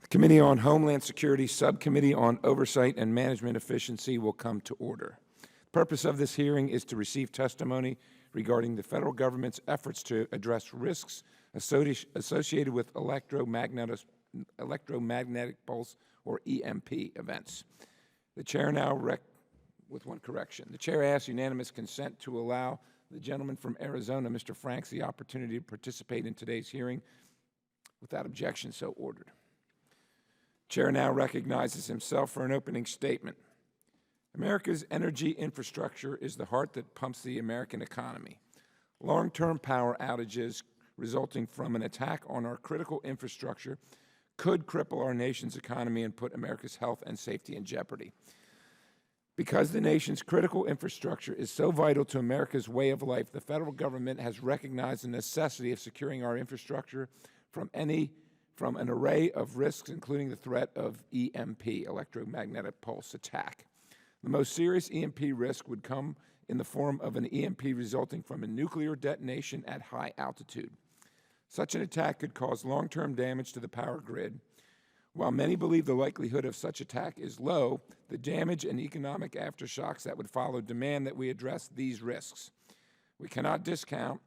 Committee on Homeland Security Subcommittee on Oversight and Management Efficiency will come to order. The purpose of this hearing is to receive testimony regarding the federal government's efforts to address risks associated with electromagnetic pulse, or EMP, events. The chair now, with one correction, the chair asks unanimous consent to allow the gentleman from Arizona, Mr. Franks, the opportunity to participate in today's hearing. Without objection, so ordered. Chair now recognizes himself for an opening statement. America's energy infrastructure is the heart that pumps the American economy. Long-term power outages resulting from an attack on our critical infrastructure could cripple our nation's economy and put America's health and safety in jeopardy. Because the nation's critical infrastructure is so vital to America's way of life, the federal government has recognized the necessity of securing our infrastructure from an array of risks, including the threat of EMP, electromagnetic pulse attack. The most serious EMP risk would come in the form of an EMP resulting from a nuclear detonation at high altitude. Such an attack could cause long-term damage to the power grid. While many believe the likelihood of such attack is low, the damage and economic aftershocks that would follow demand that we address these risks. We cannot discount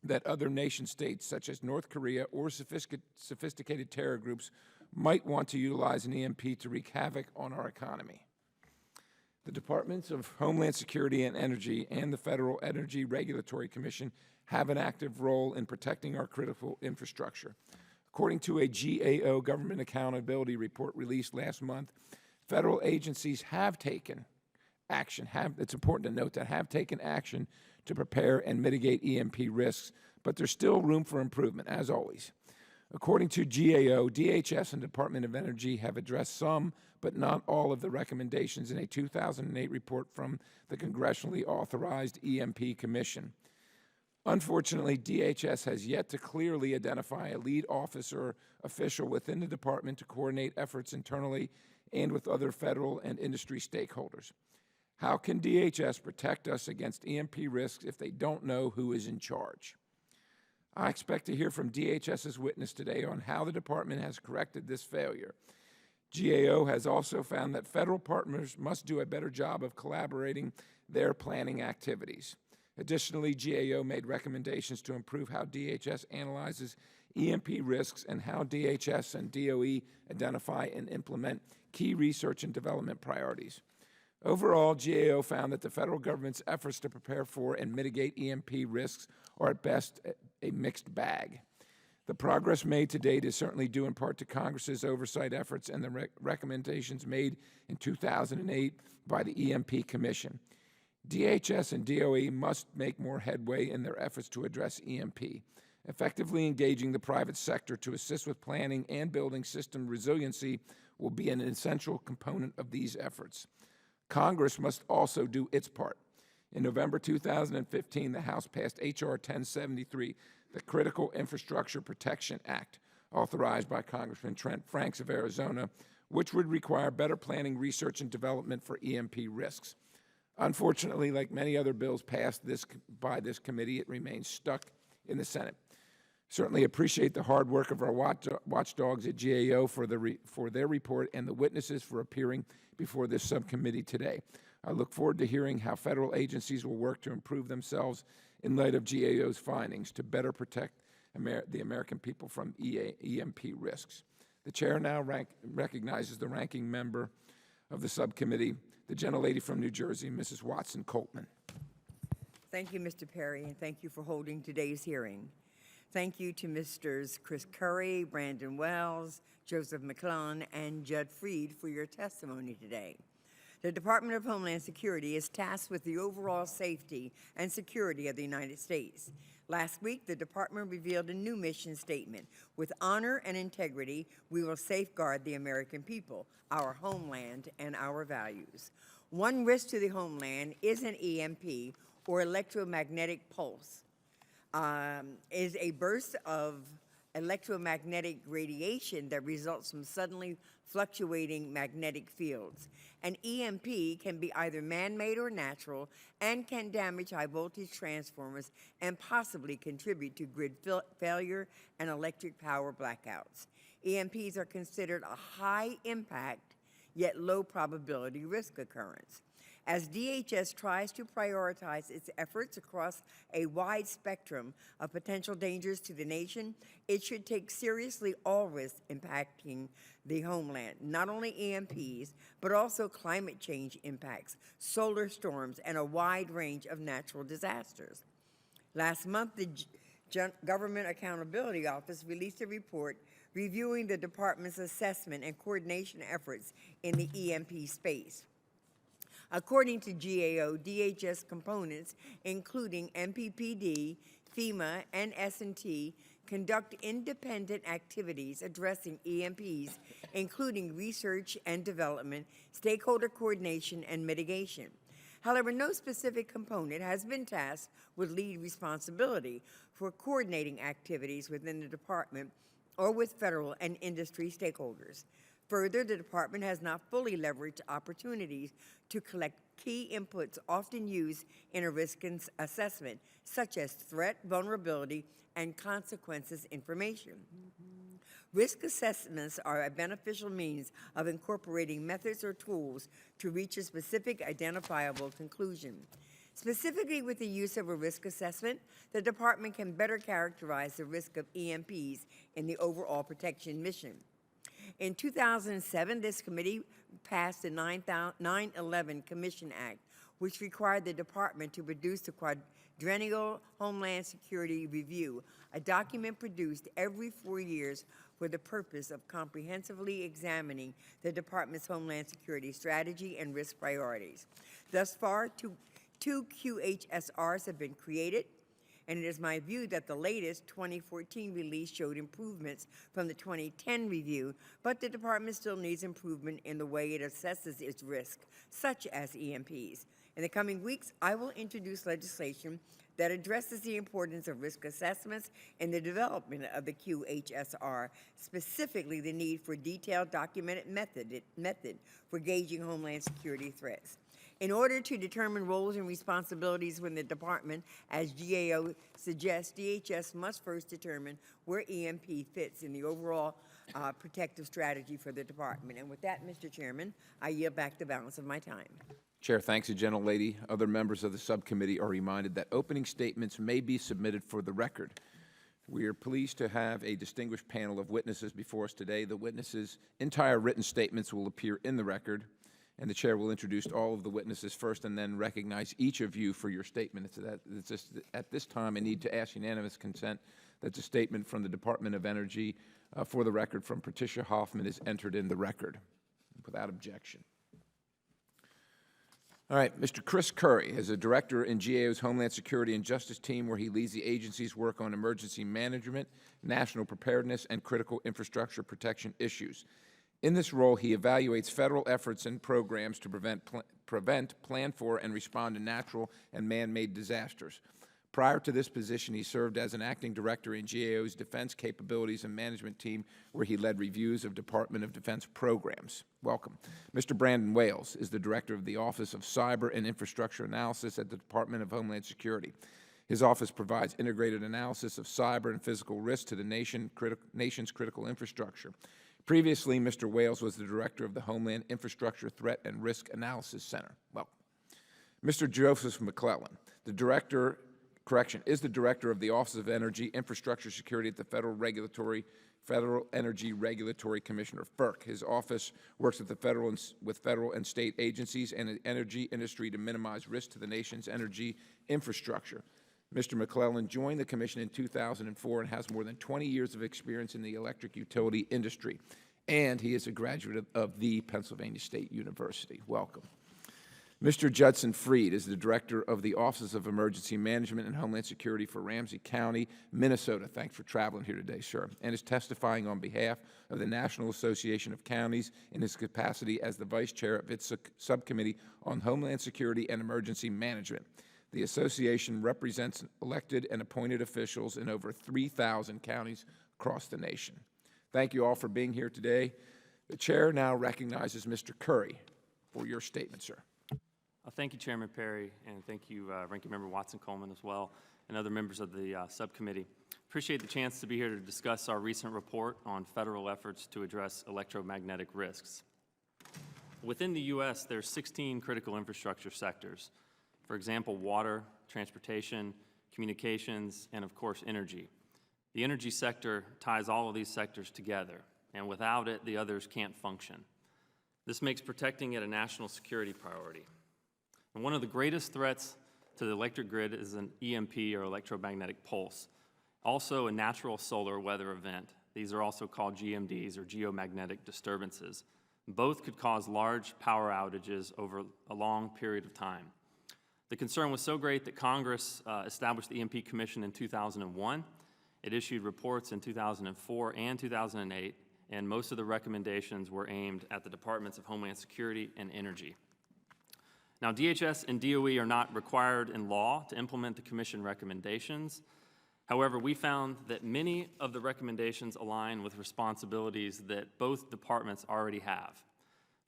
that other nation-states, such as North Korea or sophisticated terror groups, might want to utilize an EMP to wreak havoc on our economy. The Departments of Homeland Security and Energy and the Federal Energy Regulatory Commission have an active role in protecting our critical infrastructure. According to a GAO government accountability report released last month, federal agencies have taken action, it's important to note that, have taken action to prepare and mitigate EMP risks, but there's still room for improvement, as always. According to GAO, DHS and Department of Energy have addressed some, but not all of the recommendations in a 2008 report from the congressionally authorized EMP Commission. Unfortunately, DHS has yet to clearly identify a lead officer official within the department to coordinate efforts internally and with other federal and industry stakeholders. How can DHS protect us against EMP risks if they don't know who is in charge? I expect to hear from DHS's witness today on how the department has corrected this failure. GAO has also found that federal partners must do a better job of collaborating their planning activities. Additionally, GAO made recommendations to improve how DHS analyzes EMP risks and how DHS and DOE identify and implement key research and development priorities. Overall, GAO found that the federal government's efforts to prepare for and mitigate EMP risks are at best a mixed bag. The progress made to date is certainly due in part to Congress's oversight efforts and the recommendations made in 2008 by the EMP Commission. DHS and DOE must make more headway in their efforts to address EMP. Effectively engaging the private sector to assist with planning and building system resiliency will be an essential component of these efforts. Congress must also do its part. In November 2015, the House passed H.R. 1073, the Critical Infrastructure Protection Act, authorized by Congressman Trent Franks of Arizona, which would require better planning, research, and development for EMP risks. Unfortunately, like many other bills passed by this committee, it remains stuck in the Senate. Certainly appreciate the hard work of our watchdogs at GAO for their report and the witnesses for appearing before this subcommittee today. I look forward to hearing how federal agencies will work to improve themselves in light of GAO's findings to better protect the American people from EMP risks. The chair now recognizes the ranking member of the subcommittee, the gentlelady from New Jersey, Mrs. Watson Coltman. Thank you, Mr. Perry, and thank you for holding today's hearing. Thank you to Misters Chris Curry, Brandon Wells, Joseph McClellan, and Judd Fried for your testimony today. The Department of Homeland Security is tasked with the overall safety and security of the United States. Last week, the department revealed a new mission statement. With honor and integrity, we will safeguard the American people, our homeland, and our values. One risk to the homeland is an EMP, or electromagnetic pulse. Is a burst of electromagnetic radiation that results from suddenly fluctuating magnetic fields. An EMP can be either man-made or natural and can damage high-voltage transformers and possibly contribute to grid failure and electric power blackouts. EMPs are considered a high-impact yet low-probability risk occurrence. As DHS tries to prioritize its efforts across a wide spectrum of potential dangers to the nation, it should take seriously all risks impacting the homeland, not only EMPs, but also climate change impacts, solar storms, and a wide range of natural disasters. Last month, the Government Accountability Office released a report reviewing the department's assessment and coordination efforts in the EMP space. According to GAO, DHS components, including MPPD, FEMA, and S&T, conduct independent activities addressing EMPs, including research and development, stakeholder coordination, and mitigation. However, no specific component has been tasked with lead responsibility for coordinating activities within the department or with federal and industry stakeholders. Further, the department has not fully leveraged opportunities to collect key inputs often used in a risk assessment, such as threat, vulnerability, and consequences information. Risk assessments are a beneficial means of incorporating methods or tools to reach a specific identifiable conclusion. Specifically with the use of a risk assessment, the department can better characterize the risk of EMPs in the overall protection mission. In 2007, this committee passed the 9/11 Commission Act, which required the department to produce the Quadrennial Homeland Security Review, a document produced every 4 years for the purpose of comprehensively examining the department's Homeland Security strategy and risk priorities. Thus far, two QHSRs have been created, and it is my view that the latest 2014 release showed improvements from the 2010 review, but the department still needs improvement in the way it assesses its risk, such as EMPs. In the coming weeks, I will introduce legislation that addresses the importance of risk assessments in the development of the QHSR, specifically the need for detailed documented method for gauging Homeland Security threats. In order to determine roles and responsibilities within the department, as GAO suggests, DHS must first determine where EMP fits in the overall protective strategy for the department. And with that, Mr. Chairman, I yield back the balance of my time. Chair, thanks, the gentlelady. Other members of the subcommittee are reminded that opening statements may be submitted for the record. We are pleased to have a distinguished panel of witnesses before us today. The witnesses' entire written statements will appear in the record, and the chair will introduce all of the witnesses first and then recognize each of you for your statement. It's just at this time I need to ask unanimous consent that the statement from the Department of Energy for the record from Patricia Hoffman is entered in the record without objection. All right, Mr. Chris Curry is a director in GAO's Homeland Security and Justice team, where he leads the agency's work on emergency management, national preparedness, and critical infrastructure protection issues. In this role, he evaluates federal efforts and programs to prevent, plan for, and respond to natural and man-made disasters. Prior to this position, he served as an acting director in GAO's Defense Capabilities and Management team, where he led reviews of Department of Defense programs. Welcome. Mr. Brandon Wales is the director of the Office of Cyber and Infrastructure Analysis at the Department of Homeland Security. His office provides integrated analysis of cyber and physical risks to the nation's critical infrastructure. Previously, Mr. Wales was the director of the Homeland Infrastructure Threat and Risk Analysis Center. Welcome. Mr. Joseph McClellan, is the director of the Office of Energy Infrastructure Security at the Federal Energy Regulatory Commission, or FERC. His office works with federal and state agencies and the energy industry to minimize risk to the nation's energy infrastructure. Mr. McClellan joined the commission in 2004 and has more than 20 years of experience in the electric utility industry, and he is a graduate of the Pennsylvania State University. Welcome. Mr. Judson Frieden is the director of the Office of Emergency Management and Homeland Security for Ramsey County, Minnesota. Thanks for traveling here today, sir, and is testifying on behalf of the National Association of Counties in his capacity as the vice chair of its subcommittee on Homeland Security and Emergency Management. The association represents elected and appointed officials in over 3,000 counties across the nation. Thank you all for being here today. The chair now recognizes Mr. Curry for your statement, sir. Thank you, Chairman Perry, and thank you, Ranking Member Watson-Coleman as well, and other members of the subcommittee. Appreciate the chance to be here to discuss our recent report on federal efforts to address electromagnetic risks. Within the U.S., there are 16 critical infrastructure sectors. For example, water, transportation, communications, and of course, energy. The energy sector ties all of these sectors together, and without it, the others can't function. This makes protecting it a national security priority. And one of the greatest threats to the electric grid is an EMP, or electromagnetic pulse, also a natural solar weather event. These are also called GMDs, or geomagnetic disturbances. Both could cause large power outages over a long period of time. The concern was so great that Congress established the EMP Commission in 2001. It issued reports in 2004 and 2008, and most of the recommendations were aimed at the Departments of Homeland Security and Energy. Now, DHS and DOE are not required in law to implement the Commission recommendations. However, we found that many of the recommendations align with responsibilities that both departments already have.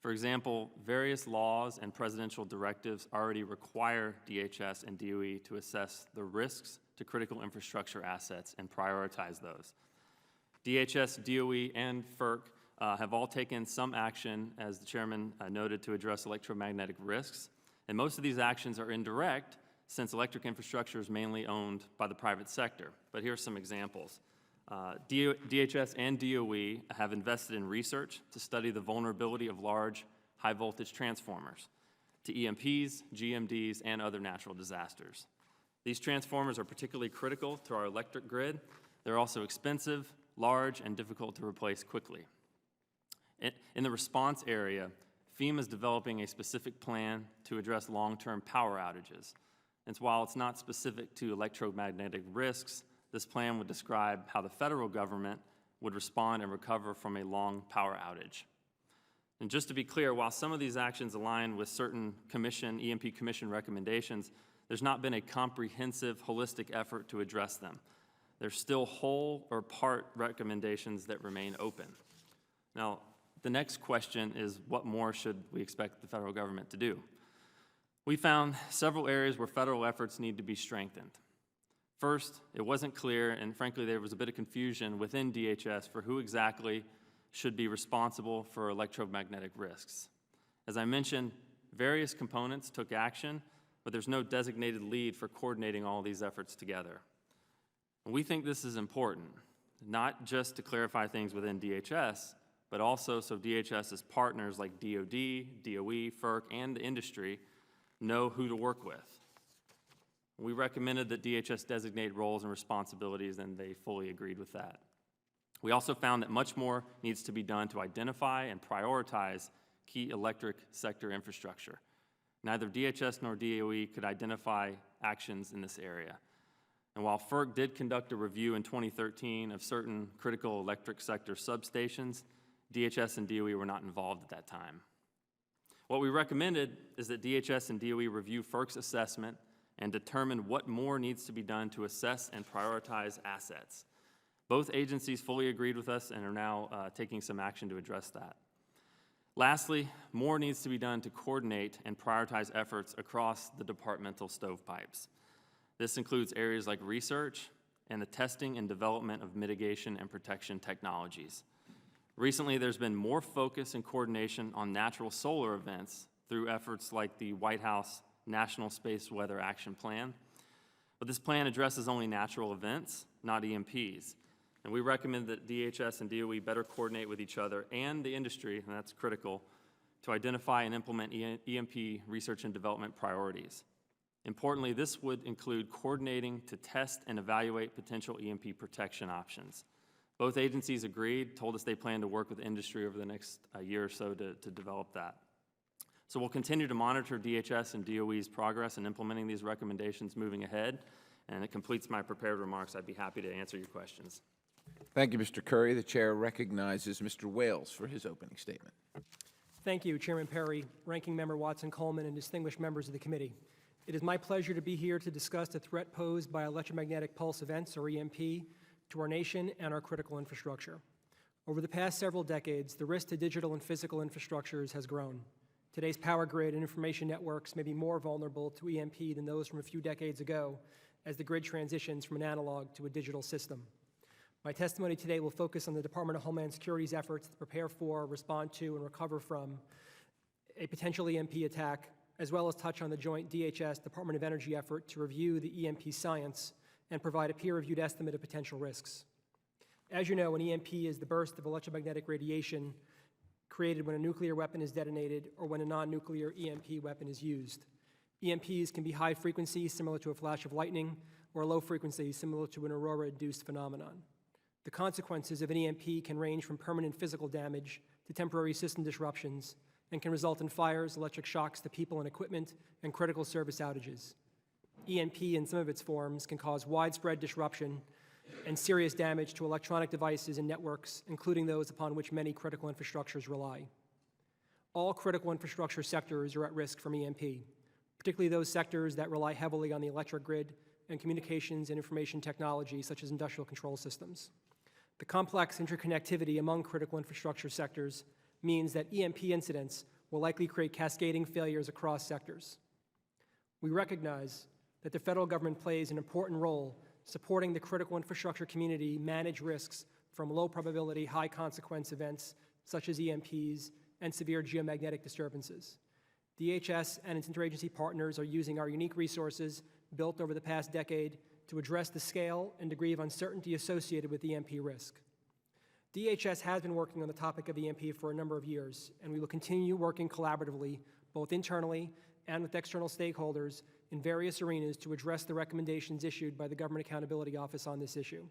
For example, various laws and presidential directives already require DHS and DOE to assess the risks to critical infrastructure assets and prioritize those. DHS, DOE, and FERC have all taken some action, as the chairman noted, to address electromagnetic risks. And most of these actions are indirect, since electric infrastructure is mainly owned by the private sector. But here are some examples. DHS and DOE have invested in research to study the vulnerability of large, high-voltage transformers to EMPs, GMDs, and other natural disasters. These transformers are particularly critical to our electric grid. They're also expensive, large, and difficult to replace quickly. In the response area, FEMA is developing a specific plan to address long-term power outages. And while it's not specific to electromagnetic risks, this plan would describe how the federal government would respond and recover from a long power outage. And just to be clear, while some of these actions align with certain EMP Commission recommendations, there's not been a comprehensive, holistic effort to address them. There's still whole or part recommendations that remain open. Now, the next question is, what more should we expect the federal government to do? We found several areas where federal efforts need to be strengthened. First, it wasn't clear, and frankly, there was a bit of confusion within DHS for who exactly should be responsible for electromagnetic risks. As I mentioned, various components took action, but there's no designated lead for coordinating all these efforts together. And we think this is important, not just to clarify things within DHS, but also so DHS's partners like DOD, DOE, FERC, and the industry know who to work with. We recommended that DHS designate roles and responsibilities, and they fully agreed with that. We also found that much more needs to be done to identify and prioritize key electric sector infrastructure. Neither DHS nor DOE could identify actions in this area. And while FERC did conduct a review in 2013 of certain critical electric sector substations, DHS and DOE were not involved at that time. What we recommended is that DHS and DOE review FERC's assessment and determine what more needs to be done to assess and prioritize assets. Both agencies fully agreed with us and are now taking some action to address that. Lastly, more needs to be done to coordinate and prioritize efforts across the departmental stovepipes. This includes areas like research and the testing and development of mitigation and protection technologies. Recently, there's been more focus and coordination on natural solar events through efforts like the White House National Space Weather Action Plan. But this plan addresses only natural events, not EMPs. And we recommend that DHS and DOE better coordinate with each other and the industry, and that's critical, to identify and implement EMP research and development priorities. Importantly, this would include coordinating to test and evaluate potential EMP protection options. Both agencies agreed, told us they plan to work with industry over the next year or so to develop that. So we'll continue to monitor DHS and DOE's progress in implementing these recommendations moving ahead, and it completes my prepared remarks. I'd be happy to answer your questions. Thank you, Mr. Curry. The chair recognizes Mr. Wales for his opening statement. Thank you, Chairman Perry, Ranking Member Watson-Coleman, and distinguished members of the committee. It is my pleasure to be here to discuss the threat posed by electromagnetic pulse events, or EMP, to our nation and our critical infrastructure. Over the past several decades, the risk to digital and physical infrastructures has grown. Today's power grid and information networks may be more vulnerable to EMP than those from a few decades ago as the grid transitions from an analog to a digital system. My testimony today will focus on the Department of Homeland Security's efforts to prepare for, respond to, and recover from a potential EMP attack, as well as touch on the joint DHS Department of Energy effort to review the EMP science and provide a peer-reviewed estimate of potential risks. As you know, an EMP is the burst of electromagnetic radiation created when a nuclear weapon is detonated or when a non-nuclear EMP weapon is used. EMPs can be high frequency, similar to a flash of lightning, or low frequency, similar to an aurora-induced phenomenon. The consequences of an EMP can range from permanent physical damage to temporary system disruptions and can result in fires, electric shocks to people and equipment, and critical service outages. EMP in some of its forms can cause widespread disruption and serious damage to electronic devices and networks, including those upon which many critical infrastructures rely. All critical infrastructure sectors are at risk from EMP, particularly those sectors that rely heavily on the electric grid and communications and information technology, such as industrial control systems. The complex interconnectivity among critical infrastructure sectors means that EMP incidents will likely create cascading failures across sectors. We recognize that the federal government plays an important role supporting the critical infrastructure community manage risks from low probability, high consequence events such as EMPs and severe geomagnetic disturbances. DHS and its interagency partners are using our unique resources built over the past decade to address the scale and degree of uncertainty associated with EMP risk. DHS has been working on the topic of EMP for a number of years, and we will continue working collaboratively, both internally and with external stakeholders in various arenas to address the recommendations issued by the Government Accountability Office on this issue.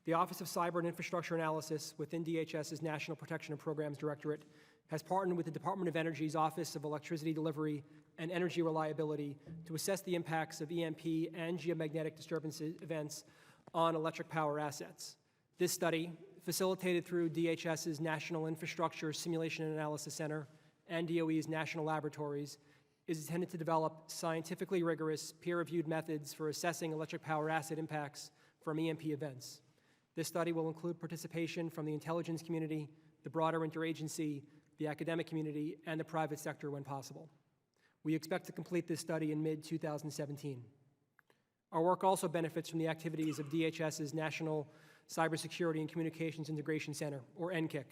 The Office of Cyber and Infrastructure Analysis within DHS's National Protection and Programs Directorate has partnered with the Department of Energy's Office of Electricity Delivery and Energy Reliability to assess the impacts of EMP and geomagnetic disturbance events on electric power assets. This study, facilitated through DHS's National Infrastructure Simulation and Analysis Center and DOE's national laboratories, is intended to develop scientifically rigorous, peer-reviewed methods for assessing electric power asset impacts from EMP events. This study will include participation from the intelligence community, the broader interagency, the academic community, and the private sector when possible. We expect to complete this study in mid-2017. Our work also benefits from the activities of DHS's National Cybersecurity and Communications Integration Center, or NCIC.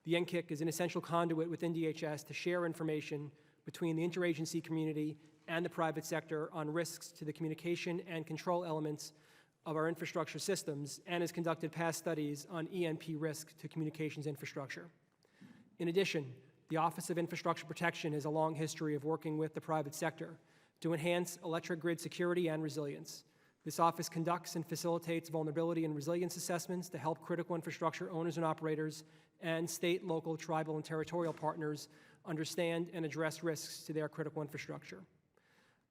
The NCIC is an essential conduit within DHS to share information between the interagency community and the private sector on risks to the communication and control elements of our infrastructure systems and has conducted past studies on EMP risk to communications infrastructure. In addition, the Office of Infrastructure Protection has a long history of working with the private sector to enhance electric grid security and resilience. This office conducts and facilitates vulnerability and resilience assessments to help critical infrastructure owners and operators and state, local, tribal, and territorial partners understand and address risks to their critical infrastructure.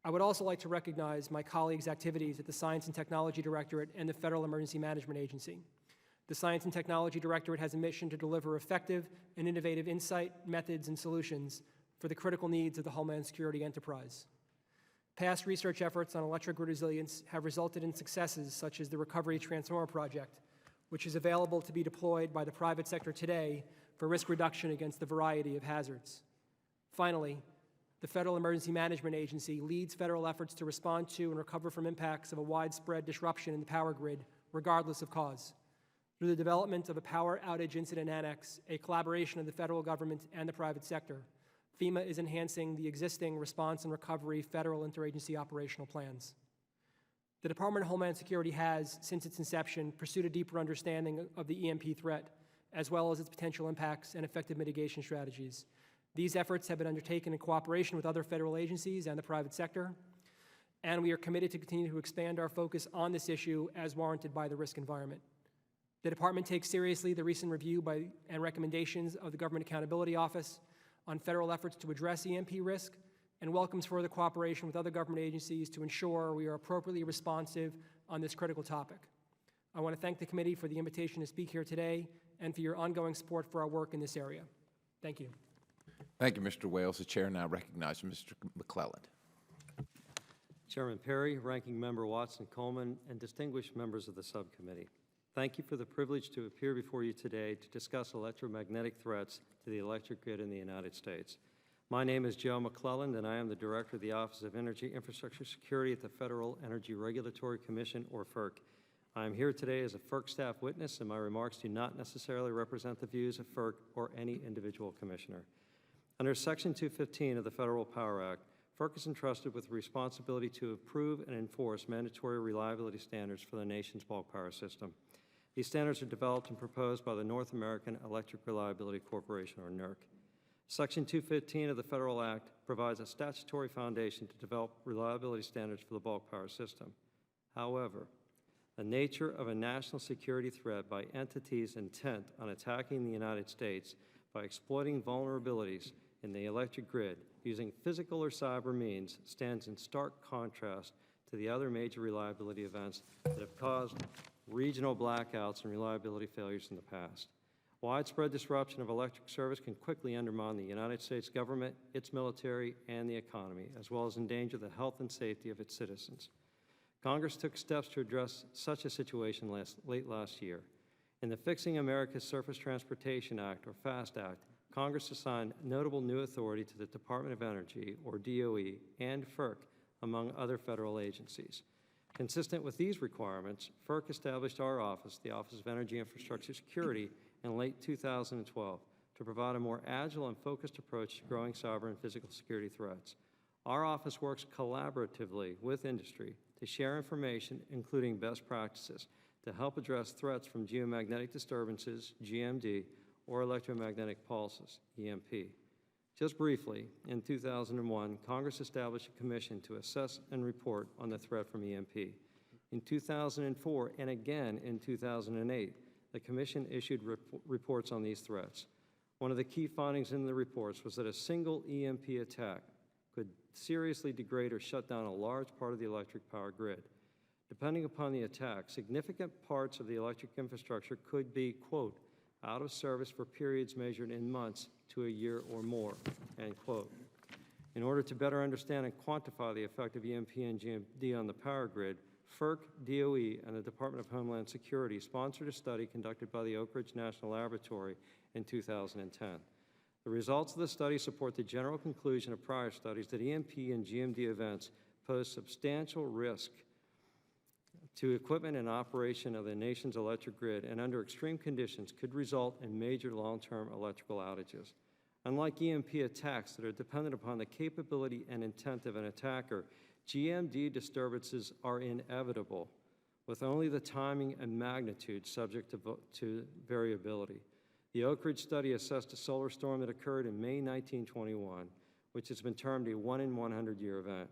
I would also like to recognize my colleagues' activities at the Science and Technology Directorate and the Federal Emergency Management Agency. The Science and Technology Directorate has a mission to deliver effective and innovative insight, methods, and solutions for the critical needs of the Homeland Security enterprise. Past research efforts on electric grid resilience have resulted in successes such as the Recovery Transformer Project, which is available to be deployed by the private sector today for risk reduction against a variety of hazards. Finally, the Federal Emergency Management Agency leads federal efforts to respond to and recover from impacts of a widespread disruption in the power grid, regardless of cause. Through the development of a Power Outage Incident Annex, a collaboration of the federal government and the private sector, FEMA is enhancing the existing response and recovery federal interagency operational plans. The Department of Homeland Security has, since its inception, pursued a deeper understanding of the EMP threat, as well as its potential impacts and effective mitigation strategies. These efforts have been undertaken in cooperation with other federal agencies and the private sector, and we are committed to continue to expand our focus on this issue as warranted by the risk environment. The Department takes seriously the recent review and recommendations of the Government Accountability Office on federal efforts to address EMP risk and welcomes further cooperation with other government agencies to ensure we are appropriately responsive on this critical topic. I want to thank the committee for the invitation to speak here today and for your ongoing support for our work in this area. Thank you. Thank you, Mr. Wales. The chair now recognizes Mr. McClelland. Chairman Perry, Ranking Member Watson Coleman, and distinguished members of the subcommittee. Thank you for the privilege to appear before you today to discuss electromagnetic threats to the electric grid in the United States. My name is Joe McClelland, and I am the Director of the Office of Energy Infrastructure Security at the Federal Energy Regulatory Commission, or FERC. I am here today as a FERC staff witness, and my remarks do not necessarily represent the views of FERC or any individual commissioner. Under Section 215 of the Federal Power Act, FERC is entrusted with the responsibility to approve and enforce mandatory reliability standards for the nation's bulk power system. These standards are developed and proposed by the North American Electric Reliability Corporation, or NERC. Section 215 of the Federal Act provides a statutory foundation to develop reliability standards for the bulk power system. However, the nature of a national security threat by entities intent on attacking the United States by exploiting vulnerabilities in the electric grid using physical or cyber means stands in stark contrast to the other major reliability events that have caused regional blackouts and reliability failures in the past. Widespread disruption of electric service can quickly undermine the United States government, its military, and the economy, as well as endanger the health and safety of its citizens. Congress took steps to address such a situation late last year. In the Fixing America's Surface Transportation Act, or FAST Act, Congress assigned notable new authority to the Department of Energy, or DOE, and FERC, among other federal agencies. Consistent with these requirements, FERC established our office, the Office of Energy Infrastructure Security, in late 2012 to provide a more agile and focused approach to growing cyber and physical security threats. Our office works collaboratively with industry to share information, including best practices, to help address threats from geomagnetic disturbances, GMD, or electromagnetic pulses, EMP. Just briefly, in 2001, Congress established a commission to assess and report on the threat from EMP. In 2004 and again in 2008, the commission issued reports on these threats. One of the key findings in the reports was that a single EMP attack could seriously degrade or shut down a large part of the electric power grid. Depending upon the attack, significant parts of the electric infrastructure could be, quote, out of service for periods measured in months to a year or more, end quote. In order to better understand and quantify the effect of EMP and GMD on the power grid, FERC, DOE, and the Department of Homeland Security sponsored a study conducted by the Oak Ridge National Laboratory in 2010. The results of the study support the general conclusion of prior studies that EMP and GMD events pose substantial risk to equipment and operation of the nation's electric grid, and under extreme conditions could result in major long-term electrical outages. Unlike EMP attacks that are dependent upon the capability and intent of an attacker, GMD disturbances are inevitable, with only the timing and magnitude subject to variability. The Oak Ridge study assessed a solar storm that occurred in May 1921, which has been termed a 1 in 100-year event,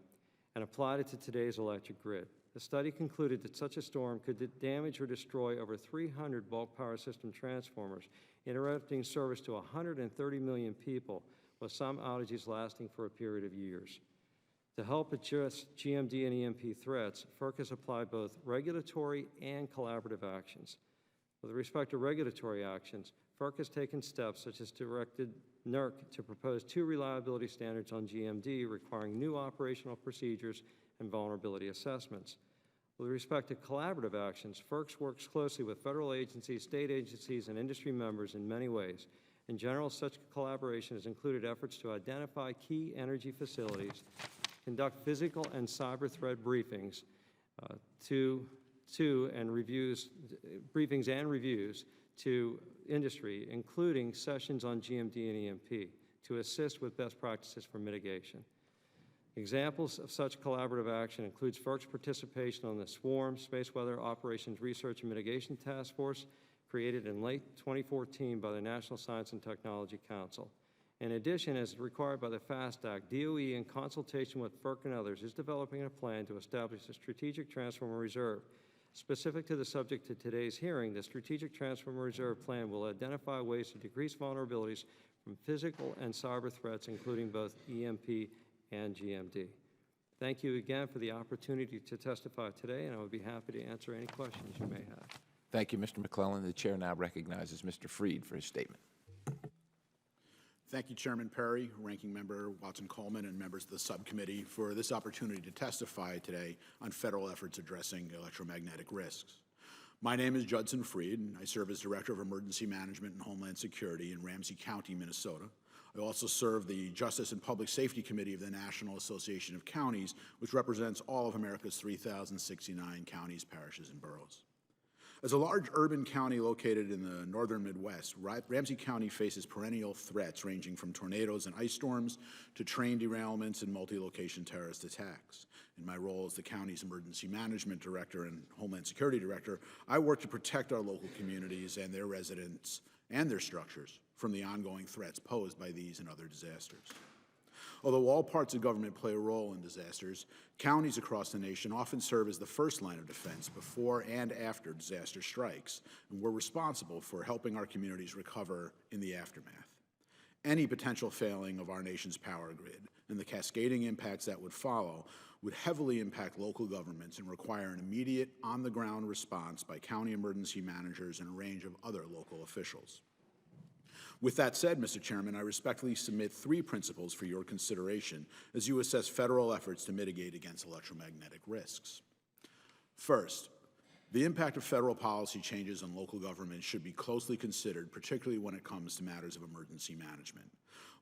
and applied it to today's electric grid. The study concluded that such a storm could damage or destroy over 300 bulk power system transformers, interrupting service to 130 million people, with some outages lasting for a period of years. To help address GMD and EMP threats, FERC has applied both regulatory and collaborative actions. With respect to regulatory actions, FERC has taken steps such as directed NERC to propose 2 reliability standards on GMD requiring new operational procedures and vulnerability assessments. With respect to collaborative actions, FERC works closely with federal agencies, state agencies, and industry members in many ways. In general, such collaboration has included efforts to identify key energy facilities, conduct physical and cyber threat briefings, briefings and reviews to industry, including sessions on GMD and EMP, to assist with best practices for mitigation. Examples of such collaborative action includes FERC's participation on the SWARM, Space Weather Operations Research and Mitigation Task Force, created in late 2014 by the National Science and Technology Council. In addition, as required by the FAST Act, DOE, in consultation with FERC and others, is developing a plan to establish a strategic transformer reserve. Specific to the subject of today's hearing, the Strategic Transformer Reserve Plan will identify ways to decrease vulnerabilities from physical and cyber threats, including both EMP and GMD. Thank you again for the opportunity to testify today, and I would be happy to answer any questions you may have. Thank you, Mr. McClelland. The chair now recognizes Mr. Fried for his statement. Thank you, Chairman Perry, Ranking Member Watson Coleman, and members of the subcommittee for this opportunity to testify today on federal efforts addressing electromagnetic risks. My name is Judson Frieden. I serve as Director of Emergency Management and Homeland Security in Ramsey County, Minnesota. I also serve the Justice and Public Safety Committee of the National Association of Counties, which represents all of America's 3,069 counties, parishes, and boroughs. As a large urban county located in the northern Midwest, Ramsey County faces perennial threats ranging from tornadoes and ice storms to train derailments and multi-location terrorist attacks. In my role as the county's Emergency Management Director and Homeland Security Director, I work to protect our local communities and their residents and their structures from the ongoing threats posed by these and other disasters. Although all parts of government play a role in disasters, counties across the nation often serve as the first line of defense before and after disaster strikes, and we're responsible for helping our communities recover in the aftermath. Any potential failing of our nation's power grid and the cascading impacts that would follow would heavily impact local governments and require an immediate, on-the-ground response by county emergency managers and a range of other local officials. With that said, Mr. Chairman, I respectfully submit 3 principles for your consideration as you assess federal efforts to mitigate against electromagnetic risks. First, the impact of federal policy changes on local governments should be closely considered, particularly when it comes to matters of emergency management.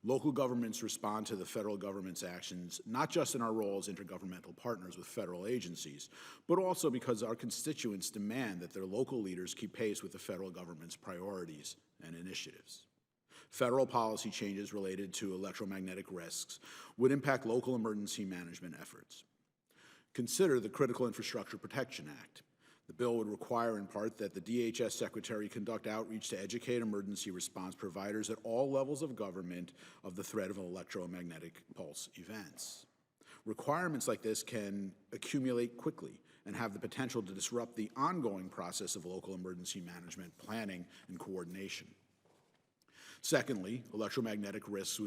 Local governments respond to the federal government's actions not just in our role as intergovernmental partners with federal agencies, but also because our constituents demand that their local leaders keep pace with the federal government's priorities and initiatives. Federal policy changes related to electromagnetic risks would impact local emergency management efforts. Consider the Critical Infrastructure Protection Act. The bill would require, in part, that the DHS Secretary conduct outreach to educate emergency response providers at all levels of government of the threat of electromagnetic pulse events. Requirements like this can accumulate quickly and have the potential to disrupt the ongoing process of local emergency management planning and coordination. Secondly, electromagnetic risks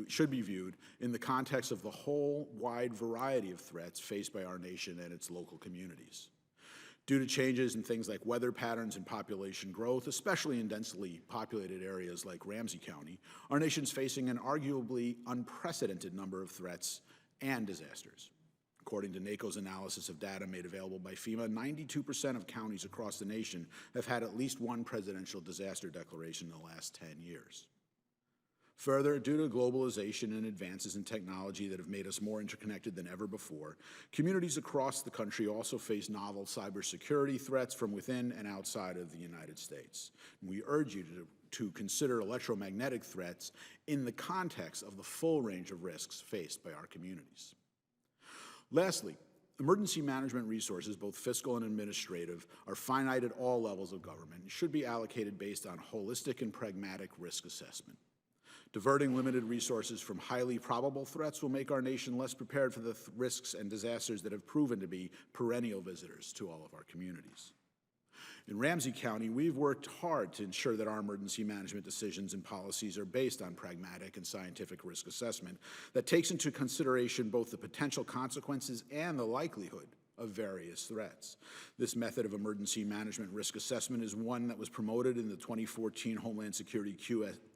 should be viewed in the context of the whole wide variety of threats faced by our nation and its local communities. Due to changes in things like weather patterns and population growth, especially in densely populated areas like Ramsey County, our nation's facing an arguably unprecedented number of threats and disasters. According to NACO's analysis of data made available by FEMA, 92% of counties across the nation have had at least one presidential disaster declaration in the last 10 years. Further, due to globalization and advances in technology that have made us more interconnected than ever before, communities across the country also face novel cybersecurity threats from within and outside of the United States. And we urge you to consider electromagnetic threats in the context of the full range of risks faced by our communities. Lastly, emergency management resources, both fiscal and administrative, are finite at all levels of government and should be allocated based on holistic and pragmatic risk assessment. Diverting limited resources from highly probable threats will make our nation less prepared for the risks and disasters that have proven to be perennial visitors to all of our communities. In Ramsey County, we've worked hard to ensure that our emergency management decisions and policies are based on pragmatic and scientific risk assessment that takes into consideration both the potential consequences and the likelihood of various threats. This method of emergency management risk assessment is one that was promoted in the 2014 Homeland Security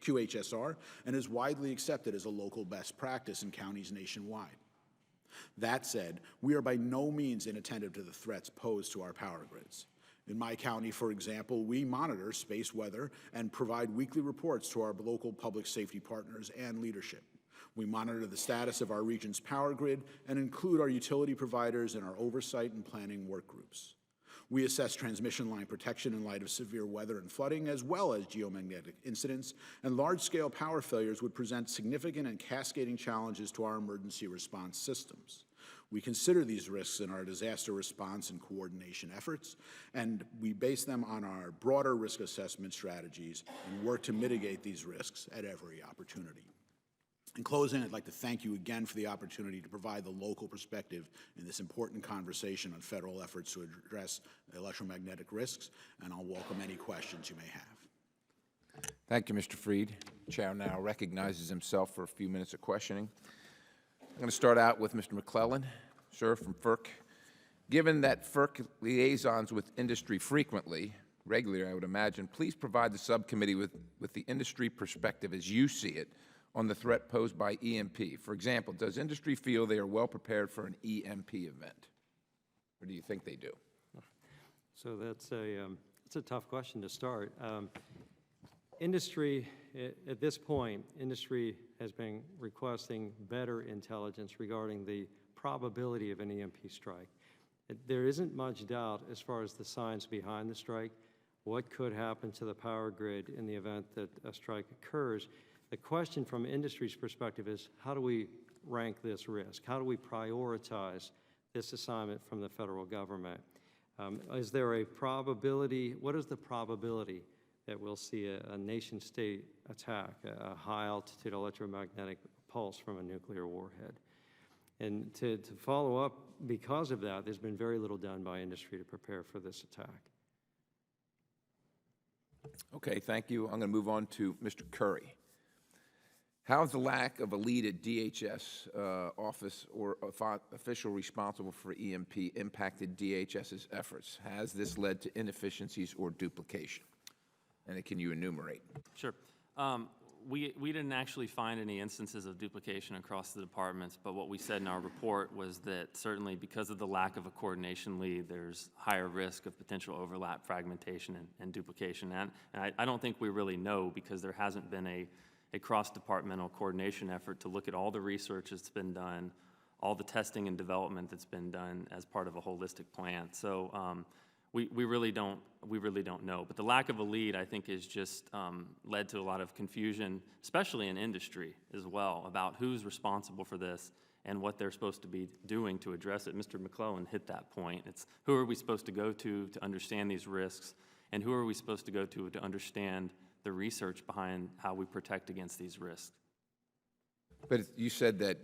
QHSR and is widely accepted as a local best practice in counties nationwide. That said, we are by no means inattentive to the threats posed to our power grids. In my county, for example, we monitor space weather and provide weekly reports to our local public safety partners and leadership. We monitor the status of our region's power grid and include our utility providers in our oversight and planning work groups. We assess transmission line protection in light of severe weather and flooding, as well as geomagnetic incidents, and large-scale power failures would present significant and cascading challenges to our emergency response systems. We consider these risks in our disaster response and coordination efforts, and we base them on our broader risk assessment strategies and work to mitigate these risks at every opportunity. In closing, I'd like to thank you again for the opportunity to provide the local perspective in this important conversation on federal efforts to address electromagnetic risks, and I'll welcome any questions you may have. Thank you, Mr. Fried. Chair now recognizes himself for a few minutes of questioning. I'm going to start out with Mr. McClellan, sir, from FERC. Given that FERC liaisons with industry regularly, I would imagine, please provide the subcommittee with the industry perspective as you see it on the threat posed by EMP. For example, does industry feel they are well prepared for an EMP event? Or do you think they do? So that's a tough question to start. Industry, at this point, industry has been requesting better intelligence regarding the probability of an EMP strike. There isn't much doubt as far as the science behind the strike, what could happen to the power grid in the event that a strike occurs. The question from industry's perspective is, how do we rank this risk? How do we prioritize this assignment from the federal government? Is there a probability, what is the probability that we'll see a nation-state attack, a high-altitude electromagnetic pulse from a nuclear warhead? And to follow up, because of that, there's been very little done by industry to prepare for this attack. Okay, thank you. I'm going to move on to Mr. Curry. How has the lack of a lead at DHS office or official responsible for EMP impacted DHS's efforts? Has this led to inefficiencies or duplication? And can you enumerate? Sure. We didn't actually find any instances of duplication across the departments, but what we said in our report was that certainly because of the lack of a coordination lead, there's higher risk of potential overlap, fragmentation, and duplication. And I don't think we really know, because there hasn't been a cross-departmental coordination effort to look at all the research that's been done, all the testing and development that's been done as part of a holistic plan. So we really don't know. But the lack of a lead, I think, has just led to a lot of confusion, especially in industry as well, about who's responsible for this and what they're supposed to be doing to address it. Mr. McClellan hit that point. It's who are we supposed to go to understand these risks, and who are we supposed to go to understand the research behind how we protect against these risks. But you said that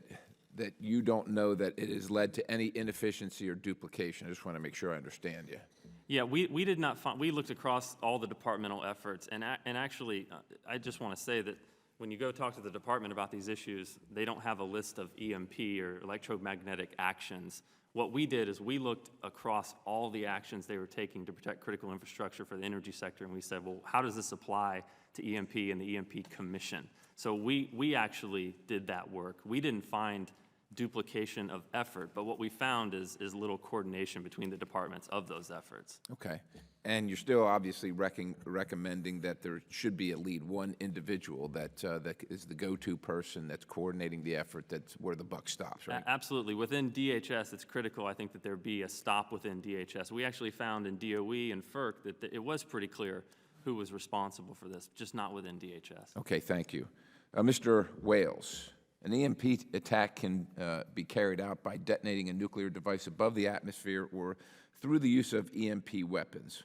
you don't know that it has led to any inefficiency or duplication. I just want to make sure I understand you. Yeah, we did not find, we looked across all the departmental efforts, and actually, I just want to say that when you go talk to the department about these issues, they don't have a list of EMP or electromagnetic actions. What we did is we looked across all the actions they were taking to protect critical infrastructure for the energy sector, and we said, well, how does this apply to EMP and the EMP Commission? So we actually did that work. We didn't find duplication of effort, but what we found is little coordination between the departments of those efforts. Okay. And you're still obviously recommending that there should be at least one individual that is the go-to person that's coordinating the effort, that's where the buck stops, right? Absolutely. Within DHS, it's critical, I think, that there be a stop within DHS. We actually found in DOE and FERC that it was pretty clear who was responsible for this, just not within DHS. Okay, thank you. Mr. Wales, an EMP attack can be carried out by detonating a nuclear device above the atmosphere or through the use of EMP weapons.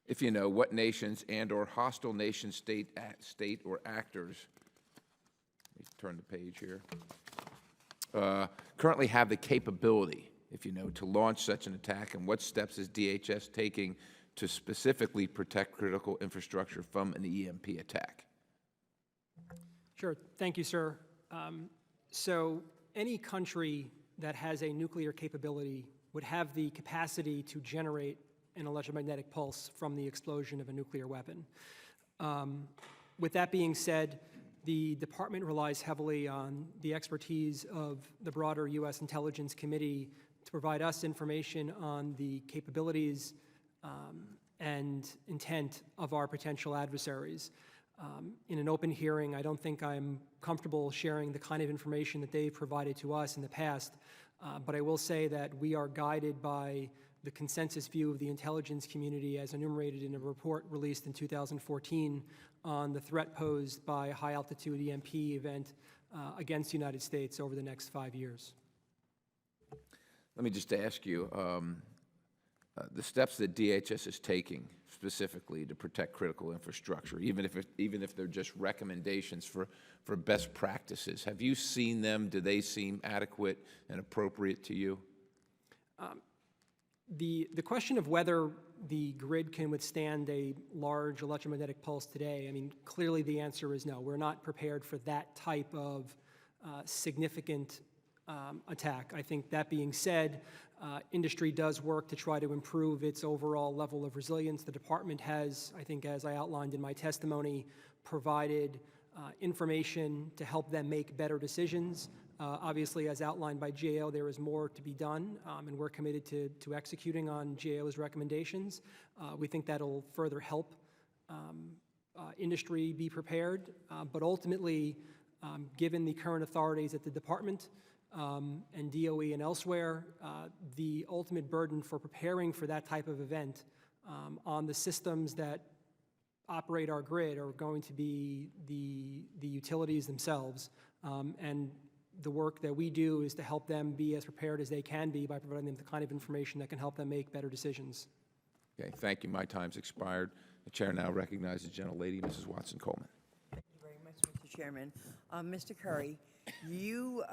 If you know, what nations and or hostile nation state or actors, let me turn the page here, currently have the capability, if you know, to launch such an attack, and what steps is DHS taking to specifically protect critical infrastructure from an EMP attack? Sure. Thank you, sir. So any country that has a nuclear capability would have the capacity to generate an electromagnetic pulse from the explosion of a nuclear weapon. With that being said, the department relies heavily on the expertise of the broader U.S. Intelligence Committee to provide us information on the capabilities and intent of our potential adversaries. In an open hearing, I don't think I'm comfortable sharing the kind of information that they've provided to us in the past, but I will say that we are guided by the consensus view of the intelligence community as enumerated in a report released in 2014 on the threat posed by a high-altitude EMP event against the United States over the next 5 years. Let me just ask you, the steps that DHS is taking specifically to protect critical infrastructure, even if they're just recommendations for best practices, have you seen them? Do they seem adequate and appropriate to you? The question of whether the grid can withstand a large electromagnetic pulse today, I mean, clearly the answer is no. We're not prepared for that type of significant attack. I think that being said, industry does work to try to improve its overall level of resilience. The department has, I think as I outlined in my testimony, provided information to help them make better decisions. Obviously, as outlined by GAO, there is more to be done, and we're committed to executing on GAO's recommendations. We think that'll further help industry be prepared, but ultimately, given the current authorities at the department and DOE and elsewhere, the ultimate burden for preparing for that type of event on the systems that operate our grid are going to be the utilities themselves. And the work that we do is to help them be as prepared as they can be by providing them the kind of information that can help them make better decisions. Okay, thank you. My time's expired. The chair now recognizes the gentlelady, Mrs. Watson Coleman. Thank you very much, Mr. Chairman. Mr. Curry, you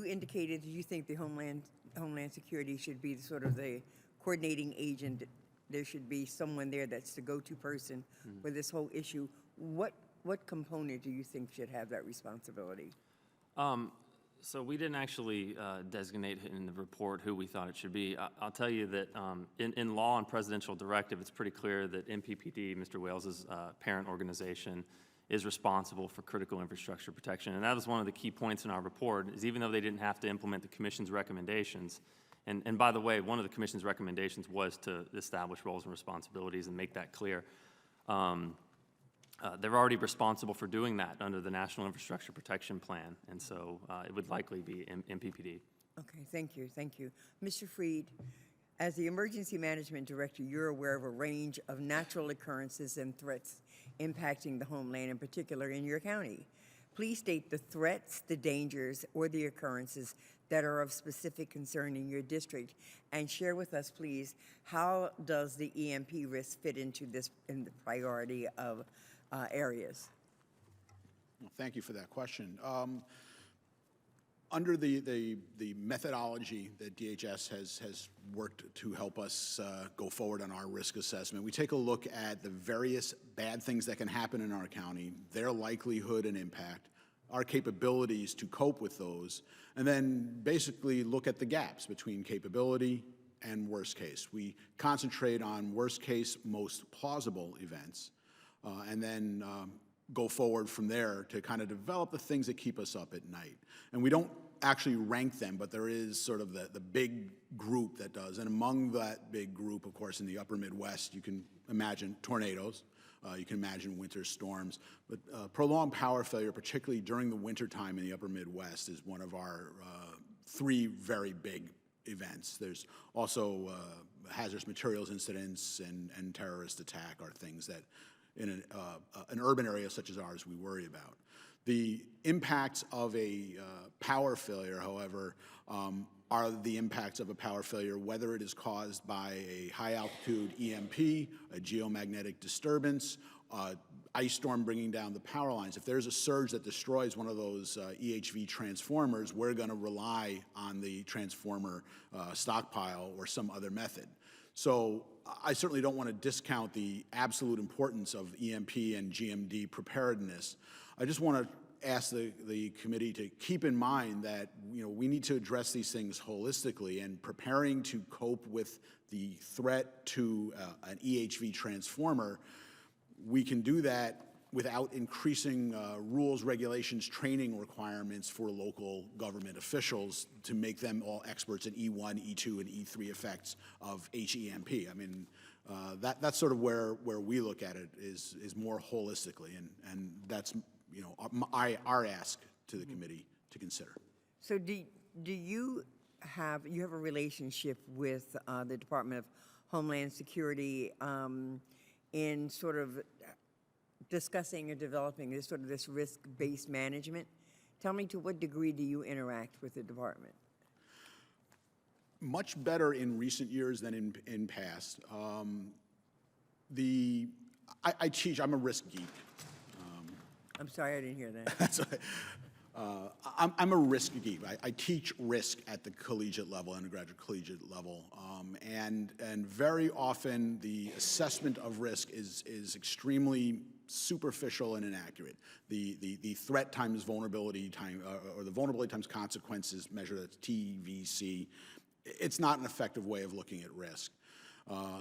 indicated you think the Homeland Security should be sort of the coordinating agent. There should be someone there that's the go-to person for this whole issue. What component do you think should have that responsibility? So we didn't actually designate in the report who we thought it should be. I'll tell you that in law and presidential directive, it's pretty clear that MPPD, Mr. Wales's parent organization, is responsible for critical infrastructure protection. And that was one of the key points in our report, is even though they didn't have to implement the Commission's recommendations, and by the way, one of the Commission's recommendations was to establish roles and responsibilities and make that clear. They're already responsible for doing that under the National Infrastructure Protection Plan, and so it would likely be MPPD. Okay, thank you, thank you. Mr. Fried, as the Emergency Management Director, you're aware of a range of natural occurrences and threats impacting the homeland, in particular in your county. Please state the threats, the dangers, or the occurrences that are of specific concern in your district, and share with us, please, how does the EMP risk fit into this in the priority of areas? Well, thank you for that question. Under the methodology that DHS has worked to help us go forward on our risk assessment, we take a look at the various bad things that can happen in our county, their likelihood and impact, our capabilities to cope with those, and then basically look at the gaps between capability and worst case. We concentrate on worst case, most plausible events, and then go forward from there to kind of develop the things that keep us up at night. And we don't actually rank them, but there is sort of the big group that does. And among that big group, of course, in the upper Midwest, you can imagine tornadoes, you can imagine winter storms, but prolonged power failure, particularly during the winter time in the upper Midwest, is one of our three very big events. There's also hazardous materials incidents and terrorist attack are things that in an urban area such as ours we worry about. The impacts of a power failure, however, are the impacts of a power failure, whether it is caused by a high-altitude EMP, a geomagnetic disturbance, ice storm bringing down the power lines. If there's a surge that destroys one of those EHV transformers, we're going to rely on the transformer stockpile or some other method. So I certainly don't want to discount the absolute importance of EMP and GMD preparedness. I just want to ask the committee to keep in mind that we need to address these things holistically, and preparing to cope with the threat to an EHV transformer, we can do that without increasing rules, regulations, training requirements for local government officials to make them all experts in E1, E2, and E3 effects of HEMP. I mean, that's sort of where we look at it is more holistically, and that's our ask to the committee to consider. So do you have a relationship with the Department of Homeland Security in sort of discussing or developing this risk-based management? Tell me, to what degree do you interact with the department? Much better in recent years than in past. I teach, I'm a risk geek. I'm sorry, I didn't hear that. That's I'm a risk geek. I teach risk at the collegiate level, undergraduate collegiate level, and very often the assessment of risk is extremely superficial and inaccurate. The threat times vulnerability time, or the vulnerability times consequences measure, that's TVC. It's not an effective way of looking at risk.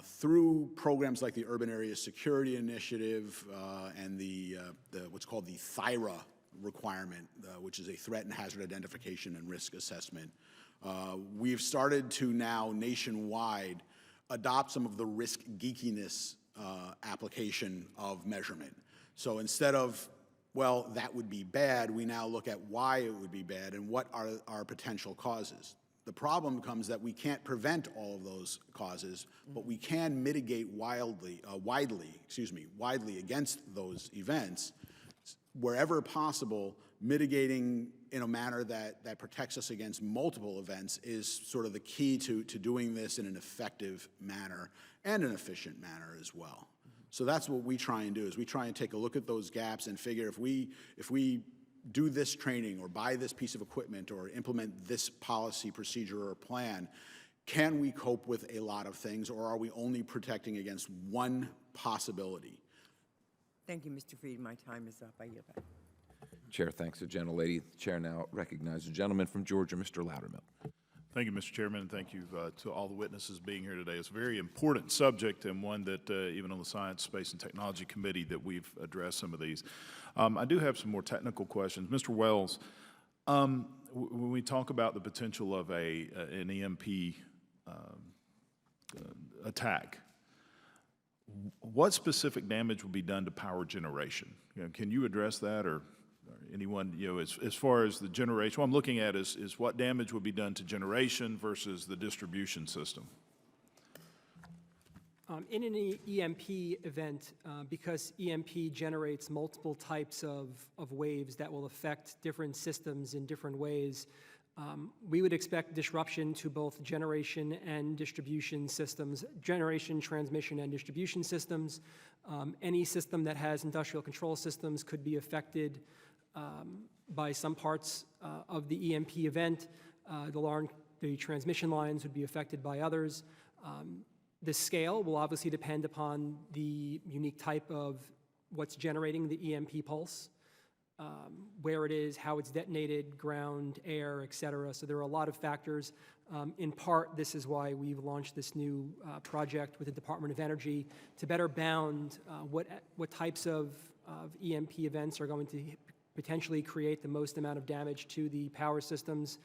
Through programs like the Urban Area Security Initiative and the what's called the THIRA requirement, which is a threat and hazard identification and risk assessment, we've started to now nationwide adopt some of the risk geekiness application of measurement. So instead of, well, that would be bad, we now look at why it would be bad and what are our potential causes. The problem comes that we can't prevent all of those causes, but we can mitigate widely against those events wherever possible. Mitigating in a manner that protects us against multiple events is sort of the key to doing this in an effective manner and an efficient manner as well. So that's what we try and do, is we try and take a look at those gaps and figure if we do this training or buy this piece of equipment or implement this policy, procedure, or plan, can we cope with a lot of things, or are we only protecting against one possibility? Thank you, Mr. Frieden. My time is up. I yield back. Chair thanks the gentlelady. The chair now recognizes the gentleman from Georgia, Mr. Loudermilk. Thank you, Mr. Chairman, and thank you to all the witnesses being here today. It's a very important subject, and one that even on the Science, Space, and Technology Committee that we've addressed some of these. I do have some more technical questions. Mr. Wells, when we talk about the potential of an EMP attack, what specific damage will be done to power generation? Can you address that, or anyone, as far as the generation? What I'm looking at is what damage will be done to generation versus the distribution system. In an EMP event, because EMP generates multiple types of waves that will affect different systems in different ways, we would expect disruption to both generation and distribution systems, generation, transmission, and distribution systems. Any system that has industrial control systems could be affected by some parts of the EMP event. The transmission lines would be affected by others. The scale will obviously depend upon the unique type of what's generating the EMP pulse, where it is, how it's detonated, ground, air, et cetera. So there are a lot of factors. In part, this is why we've launched this new project with the Department of Energy to better bound what types of EMP events are going to potentially create the most amount of damage to the power systems,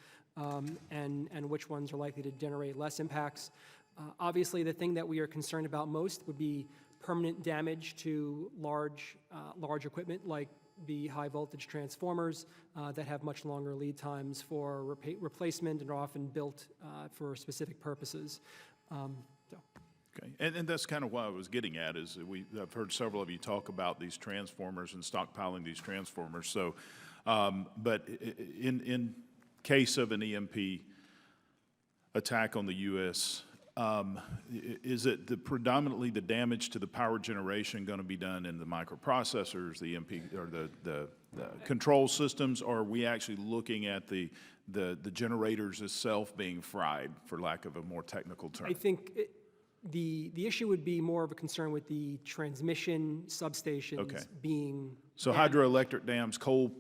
and which ones are likely to generate less impacts. Obviously, the thing that we are concerned about most would be permanent damage to large equipment like the high voltage transformers that have much longer lead times for replacement and are often built for specific purposes. Okay, and that's kind of what I was getting at, is I've heard several of you talk about these transformers and stockpiling these transformers. So, but in case of an EMP attack on the U.S., is it predominantly the damage to the power generation going to be done in the microprocessors, the EMP, or the control systems, or are we actually looking at the generators itself being fried, for lack of a more technical term? I think the issue would be more of a concern with the transmission substations being. So hydroelectric dams, coal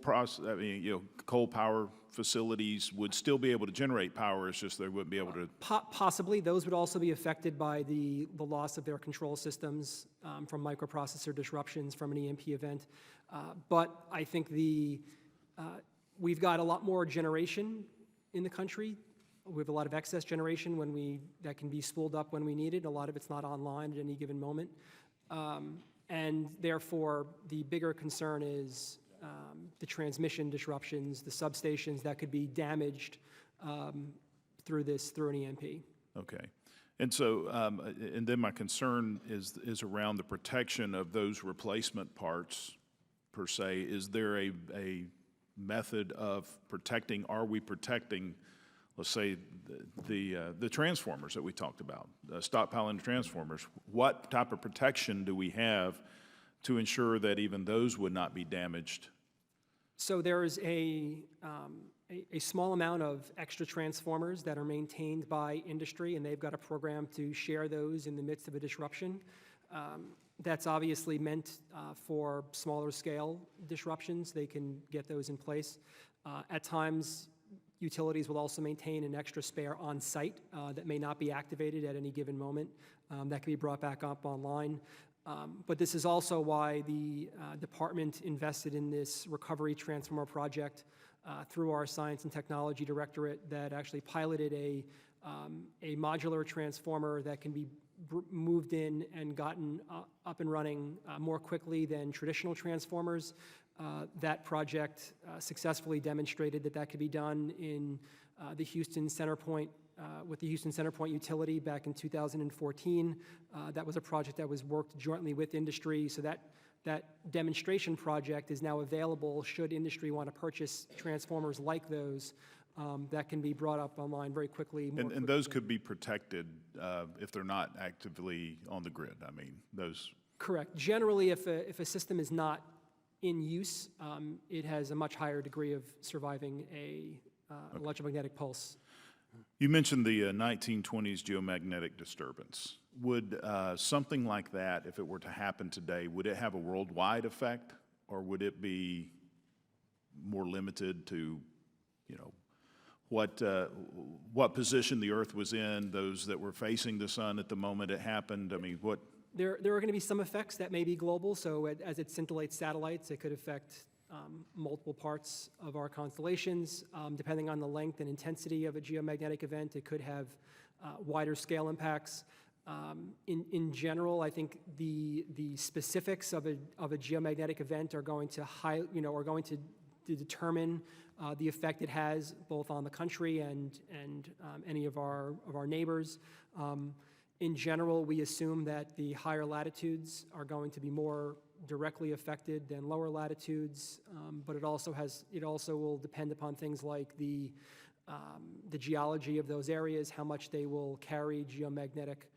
power facilities would still be able to generate power. It's just they wouldn't be able to. Possibly, those would also be affected by the loss of their control systems from microprocessor disruptions from an EMP event. But I think we've got a lot more generation in the country. We have a lot of excess generation that can be spooled up when we need it. A lot of it's not online at any given moment. And therefore, the bigger concern is the transmission disruptions, the substations that could be damaged through an EMP. Okay. And so, and then my concern is around the protection of those replacement parts, per se. Is there a method of protecting? Are we protecting, let's say, the transformers that we talked about, stockpiling transformers? What type of protection do we have to ensure that even those would not be damaged? So there is a small amount of extra transformers that are maintained by industry, and they've got a program to share those in the midst of a disruption. That's obviously meant for smaller scale disruptions. They can get those in place. At times, utilities will also maintain an extra spare on site that may not be activated at any given moment. That can be brought back up online. But this is also why the department invested in this recovery transformer project through our Science and Technology Directorate that actually piloted a modular transformer that can be moved in and gotten up and running more quickly than traditional transformers. That project successfully demonstrated that that could be done in the Houston Centerpoint with the Houston Centerpoint utility back in 2014. That was a project that was worked jointly with industry, so that demonstration project is now available should industry want to purchase transformers like those that can be brought up online very quickly. And those could be protected if they're not actively on the grid. I mean, those. Correct. Generally, if a system is not in use, it has a much higher degree of surviving a electromagnetic pulse. You mentioned the 1920s geomagnetic disturbance. Would something like that, if it were to happen today, would it have a worldwide effect, or would it be more limited to, you know, what position the Earth was in, those that were facing the sun at the moment it happened? I mean, what? There are going to be some effects that may be global, so as it scintillates satellites, it could affect multiple parts of our constellations. Depending on the length and intensity of a geomagnetic event, it could have wider scale impacts. In general, I think the specifics of a geomagnetic event are going to determine the effect it has both on the country and any of our neighbors. In general, we assume that the higher latitudes are going to be more directly affected than lower latitudes, but it also will depend upon things like the geology of those areas, how much they will carry geomagnetic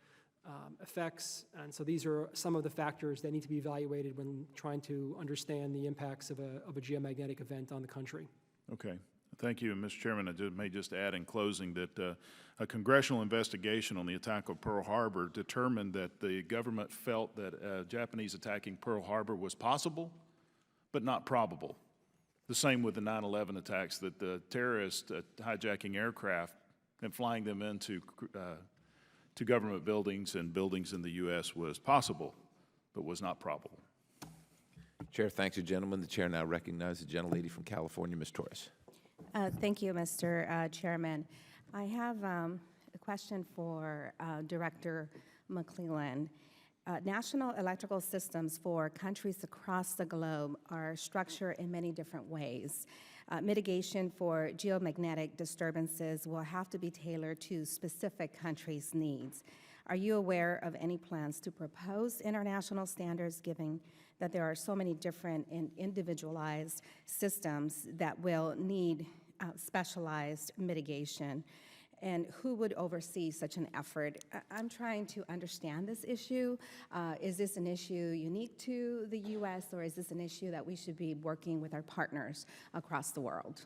effects, and so these are some of the factors that need to be evaluated when trying to understand the impacts of a geomagnetic event on the country. Okay. Thank you, Mr. Chairman. I may just add in closing that a congressional investigation on the attack of Pearl Harbor determined that the government felt that Japanese attacking Pearl Harbor was possible, but not probable. The same with the 9/11 attacks, that the terrorists hijacking aircraft and flying them into to government buildings and buildings in the U.S. was possible, but was not probable. Chair thanks the gentleman. The chair now recognizes the gentlelady from California, Ms. Torres. Thank you, Mr. Chairman. I have a question for Director McClellan. National electrical systems for countries across the globe are structured in many different ways. Mitigation for geomagnetic disturbances will have to be tailored to specific countries' needs. Are you aware of any plans to propose international standards, given that there are so many different and individualized systems that will need specialized mitigation? And who would oversee such an effort? I'm trying to understand this issue. Is this an issue unique to the U.S., or is this an issue that we should be working with our partners across the world?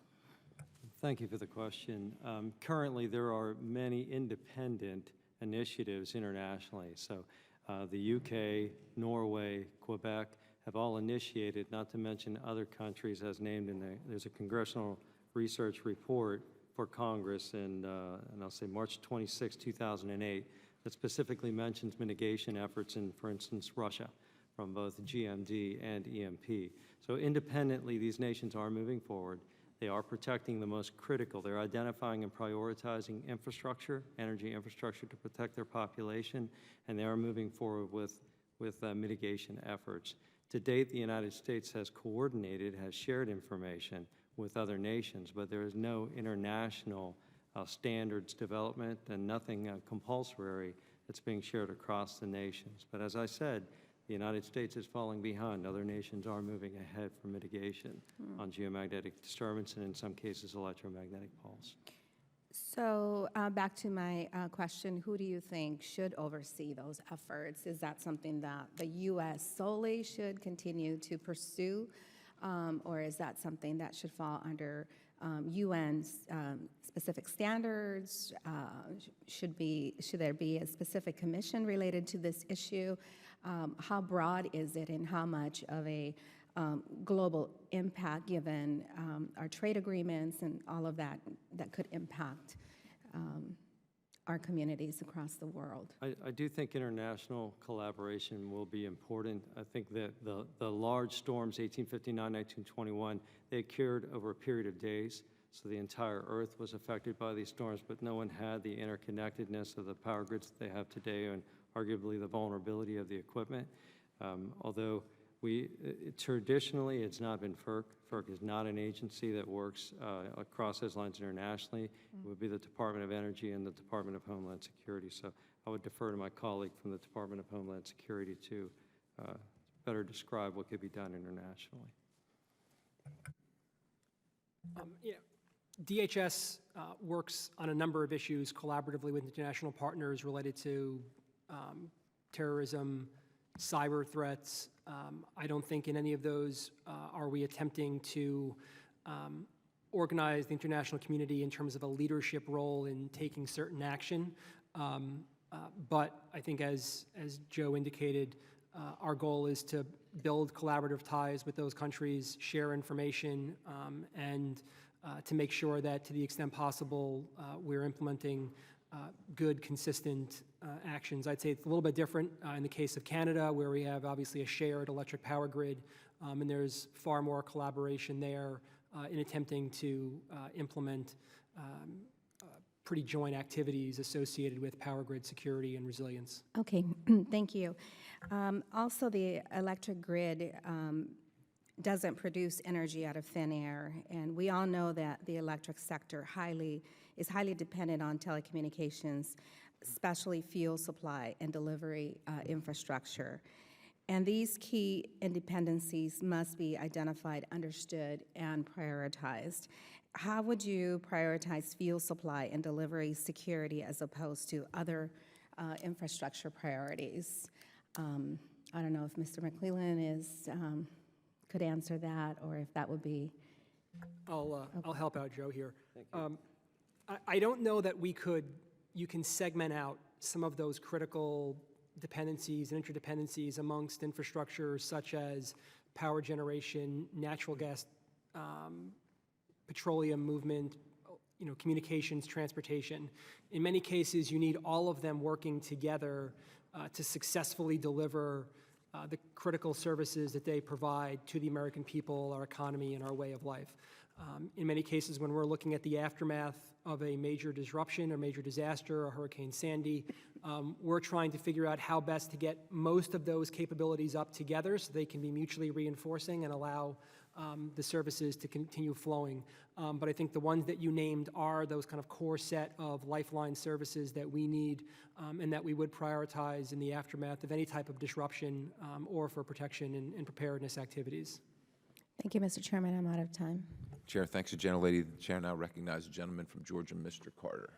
Thank you for the question. Currently, there are many independent initiatives internationally. So the UK, Norway, Quebec have all initiated, not to mention other countries as named in there's a congressional research report for Congress and I'll say March 26, 2008, that specifically mentions mitigation efforts in, for instance, Russia, from both GMD and EMP. So independently, these nations are moving forward. They are protecting the most critical. They're identifying and prioritizing infrastructure, energy infrastructure to protect their population, and they are moving forward with mitigation efforts. To date, the United States has coordinated, has shared information with other nations, but there is no international standards development and nothing compulsory that's being shared across the nations. But as I said, the United States is falling behind. Other nations are moving ahead for mitigation on geomagnetic disturbance and in some cases electromagnetic pulse. So back to my question, who do you think should oversee those efforts? Is that something that the U.S. solely should continue to pursue, or is that something that should fall under UN specific standards? Should there be a specific commission related to this issue? How broad is it, and how much of a global impact given our trade agreements and all of that that could impact our communities across the world. I do think international collaboration will be important. I think that the large storms, 1859, 1921, they occurred over a period of days, so the entire Earth was affected by these storms, but no one had the interconnectedness of the power grids that they have today and arguably the vulnerability of the equipment. Although traditionally, it's not been FERC. FERC is not an agency that works across those lines internationally. It would be the Department of Energy and the Department of Homeland Security. So I would defer to my colleague from the Department of Homeland Security to better describe what could be done internationally. DHS works on a number of issues collaboratively with international partners related to terrorism, cyber threats. I don't think in any of those are we attempting to organize the international community in terms of a leadership role in taking certain action. But I think as Joe indicated, our goal is to build collaborative ties with those countries, share information, and to make sure that to the extent possible, we're implementing good, consistent actions. I'd say it's a little bit different in the case of Canada, where we have obviously a shared electric power grid, and there's far more collaboration there in attempting to implement pretty joint activities associated with power grid security and resilience. Okay, thank you. Also, the electric grid doesn't produce energy out of thin air, and we all know that the electric sector is highly dependent on telecommunications, especially fuel supply and delivery infrastructure. And these key independencies must be identified, understood, and prioritized. How would you prioritize fuel supply and delivery security as opposed to other infrastructure priorities? I don't know if Mr. McClellan could answer that, or if that would be. I'll help out Joe here. Thank you. I don't know that you can segment out some of those critical dependencies and interdependencies amongst infrastructure such as power generation, natural gas, petroleum movement, communications, transportation. In many cases, you need all of them working together to successfully deliver the critical services that they provide to the American people, our economy, and our way of life. In many cases, when we're looking at the aftermath of a major disruption or major disaster, or Hurricane Sandy, we're trying to figure out how best to get most of those capabilities up together so they can be mutually reinforcing and allow the services to continue flowing. But I think the ones that you named are those kind of core set of lifeline services that we need and that we would prioritize in the aftermath of any type of disruption or for protection and preparedness activities. Thank you, Mr. Chairman. I'm out of time. Chair, thanks the gentlelady. The chair now recognizes the gentleman from Georgia, Mr. Carter.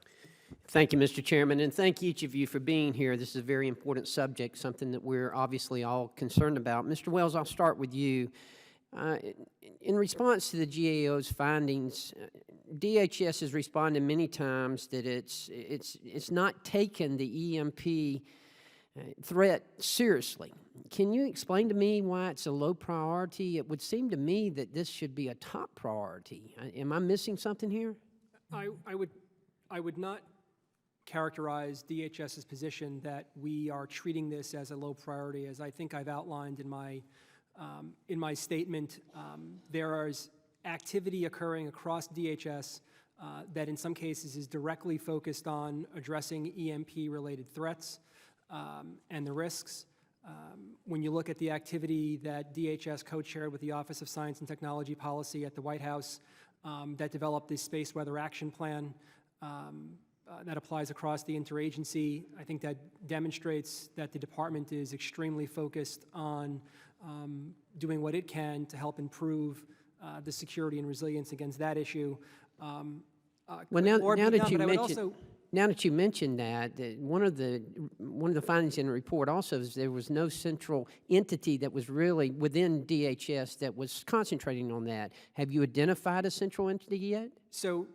Thank you, Mr. Chairman, and thank each of you for being here. This is a very important subject, something that we're obviously all concerned about. Mr. Wells, I'll start with you. In response to the GAO's findings, DHS has responded many times that it's not taken the EMP threat seriously. Can you explain to me why it's a low priority? It would seem to me that this should be a top priority. Am I missing something here? I would not characterize DHS's position that we are treating this as a low priority. As I think I've outlined in my statement, there is activity occurring across DHS that in some cases is directly focused on addressing EMP-related threats and the risks. When you look at the activity that DHS co-chaired with the Office of Science and Technology Policy at the White House that developed the Space Weather Action Plan that applies across the interagency, I think that demonstrates that the department is extremely focused on doing what it can to help improve the security and resilience against that issue. Well, now that you mentioned that, one of the findings in the report also is there was no central entity that was really within DHS that was concentrating on that. Have you identified a central entity yet? So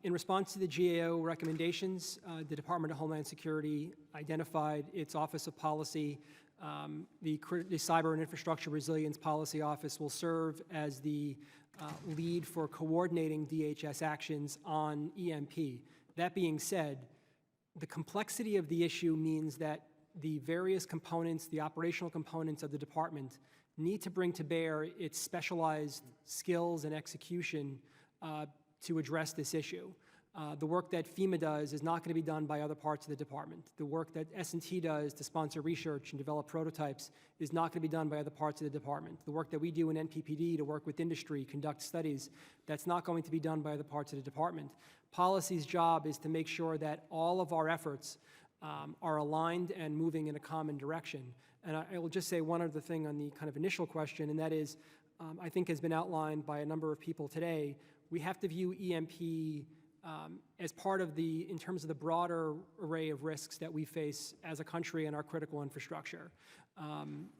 in response to the GAO recommendations, the Department of Homeland Security identified its Office of Policy The Cyber and Infrastructure Resilience Policy Office will serve as the lead for coordinating DHS actions on EMP. That being said, the complexity of the issue means that the various components, the operational components of the department, need to bring to bear its specialized skills and execution to address this issue. The work that FEMA does is not going to be done by other parts of the department. The work that S&T does to sponsor research and develop prototypes is not going to be done by other parts of the department. The work that we do in NPPD to work with industry, conduct studies, that's not going to be done by other parts of the department. Policy's job is to make sure that all of our efforts are aligned and moving in a common direction. And I will just say one other thing on the kind of initial question, and that is, I think has been outlined by a number of people today, we have to view EMP as part of in terms of the broader array of risks that we face as a country and our critical infrastructure.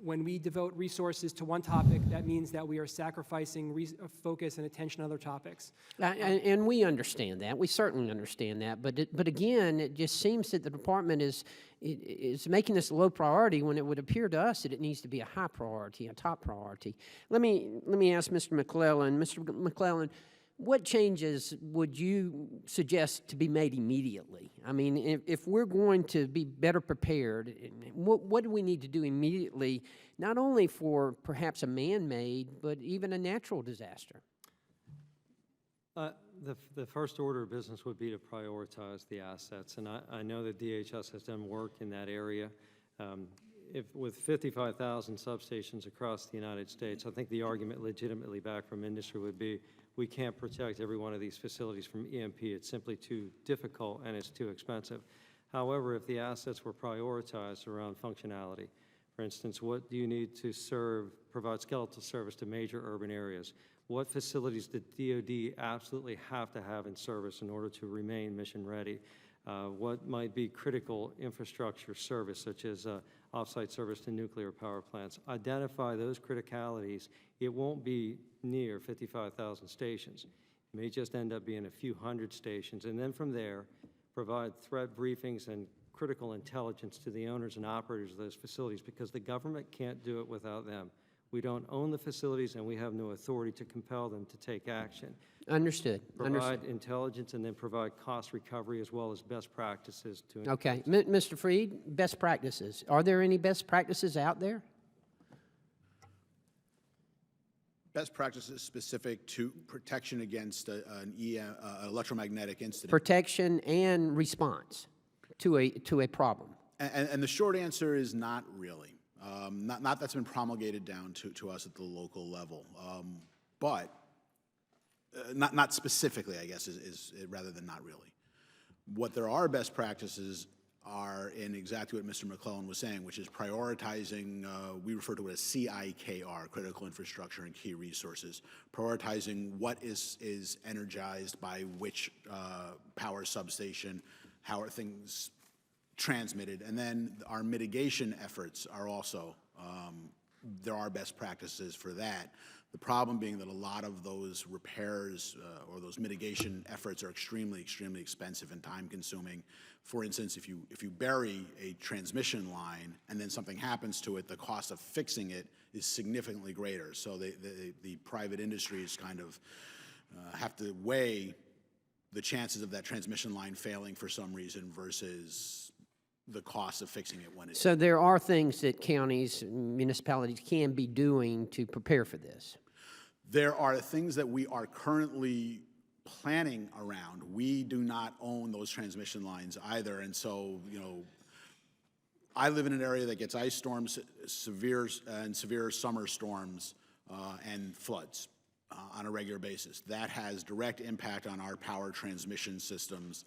When we devote resources to one topic, that means that we are sacrificing focus and attention on other topics. And we understand that. We certainly understand that. But again, it just seems that the department is making this a low priority when it would appear to us that it needs to be a high priority, a top priority. Let me ask Mr. McClellan. Mr. McClellan, what changes would you suggest to be made immediately? I mean, if we're going to be better prepared, what do we need to do immediately, not only for perhaps a man-made, but even a natural disaster? The first order of business would be to prioritize the assets, and I know that DHS has done work in that area. With 55,000 substations across the United States, I think the argument legitimately back from industry would be, we can't protect every one of these facilities from EMP. It's simply too difficult and it's too expensive. However, if the assets were prioritized around functionality, for instance, what do you need to provide skeletal service to major urban areas? What facilities did DoD absolutely have to have in service in order to remain mission ready? What might be critical infrastructure service, such as off-site service to nuclear power plants? Identify those criticalities. It won't be near 55,000 stations. It may just end up being a few hundred stations. And then from there, provide threat briefings and critical intelligence to the owners and operators of those facilities, because the government can't do it without them. We don't own the facilities, and we have no authority to compel them to take action. Understood. Provide intelligence and then provide cost recovery as well as best practices to. Okay. Mr. Fried, best practices. Are there any best practices out there? Best practices specific to protection against an electromagnetic incident. Protection and response to a problem. And the short answer is not really. Not that's been promulgated down to us at the local level, but not specifically, I guess, is rather than not really. What there are best practices are in exactly what Mr. McClellan was saying, which is prioritizing, we refer to it as CIKR, critical infrastructure and key resources, prioritizing what is energized by which power substation, how are things transmitted, and then our mitigation efforts are also, there are best practices for that. The problem being that a lot of those repairs or those mitigation efforts are extremely, extremely expensive and time-consuming. For instance, if you bury a transmission line and then something happens to it, the cost of fixing it is significantly greater. So the private industries kind of have to weigh the chances of that transmission line failing for some reason versus the cost of fixing it when it's. So there are things that counties, municipalities can be doing to prepare for this. There are things that we are currently planning around. We do not own those transmission lines either, and so, you know, I live in an area that gets ice storms, severe summer storms, and floods on a regular basis. That has direct impact on our power transmission systems.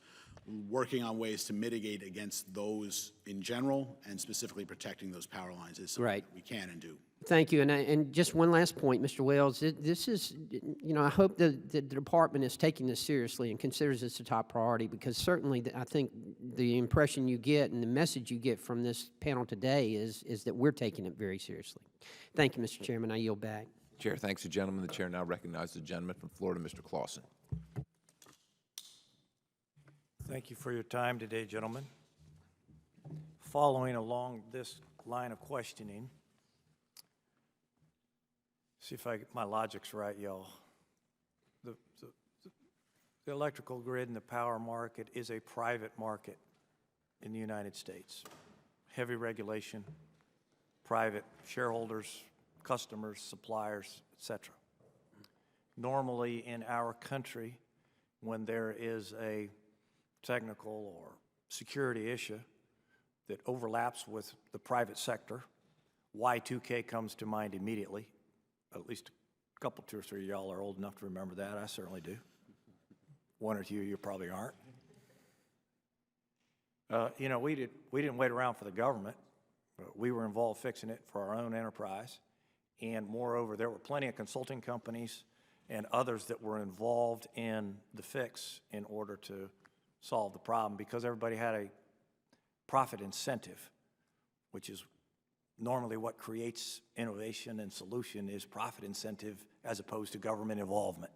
Working on ways to mitigate against those in general and specifically protecting those power lines is something that we can and do. Thank you. And just one last point, Mr. Wells. This is, you know, I hope that the department is taking this seriously and considers this a top priority, because certainly I think the impression you get and the message you get from this panel today is that we're taking it very seriously. Thank you, Mr. Chairman. I yield back. Chair thanks the gentleman. The chair now recognizes the gentleman from Florida, Mr. Clausen. Thank you for your time today, gentlemen. Following along this line of questioning. See if my logic's right, y'all. The electrical grid and the power market is a private market in the United States. Heavy regulation, private shareholders, customers, suppliers, etc. Normally in our country, when there is a technical or security issue that overlaps with the private sector, Y2K comes to mind immediately. At least a couple, 2 or 3 of y'all are old enough to remember that. I certainly do. 1 or 2 of you probably aren't. You know, we didn't wait around for the government. We were involved fixing it for our own enterprise. And moreover, there were plenty of consulting companies and others that were involved in the fix in order to solve the problem, because everybody had a profit incentive, which is normally what creates innovation and solution, is profit incentive as opposed to government involvement.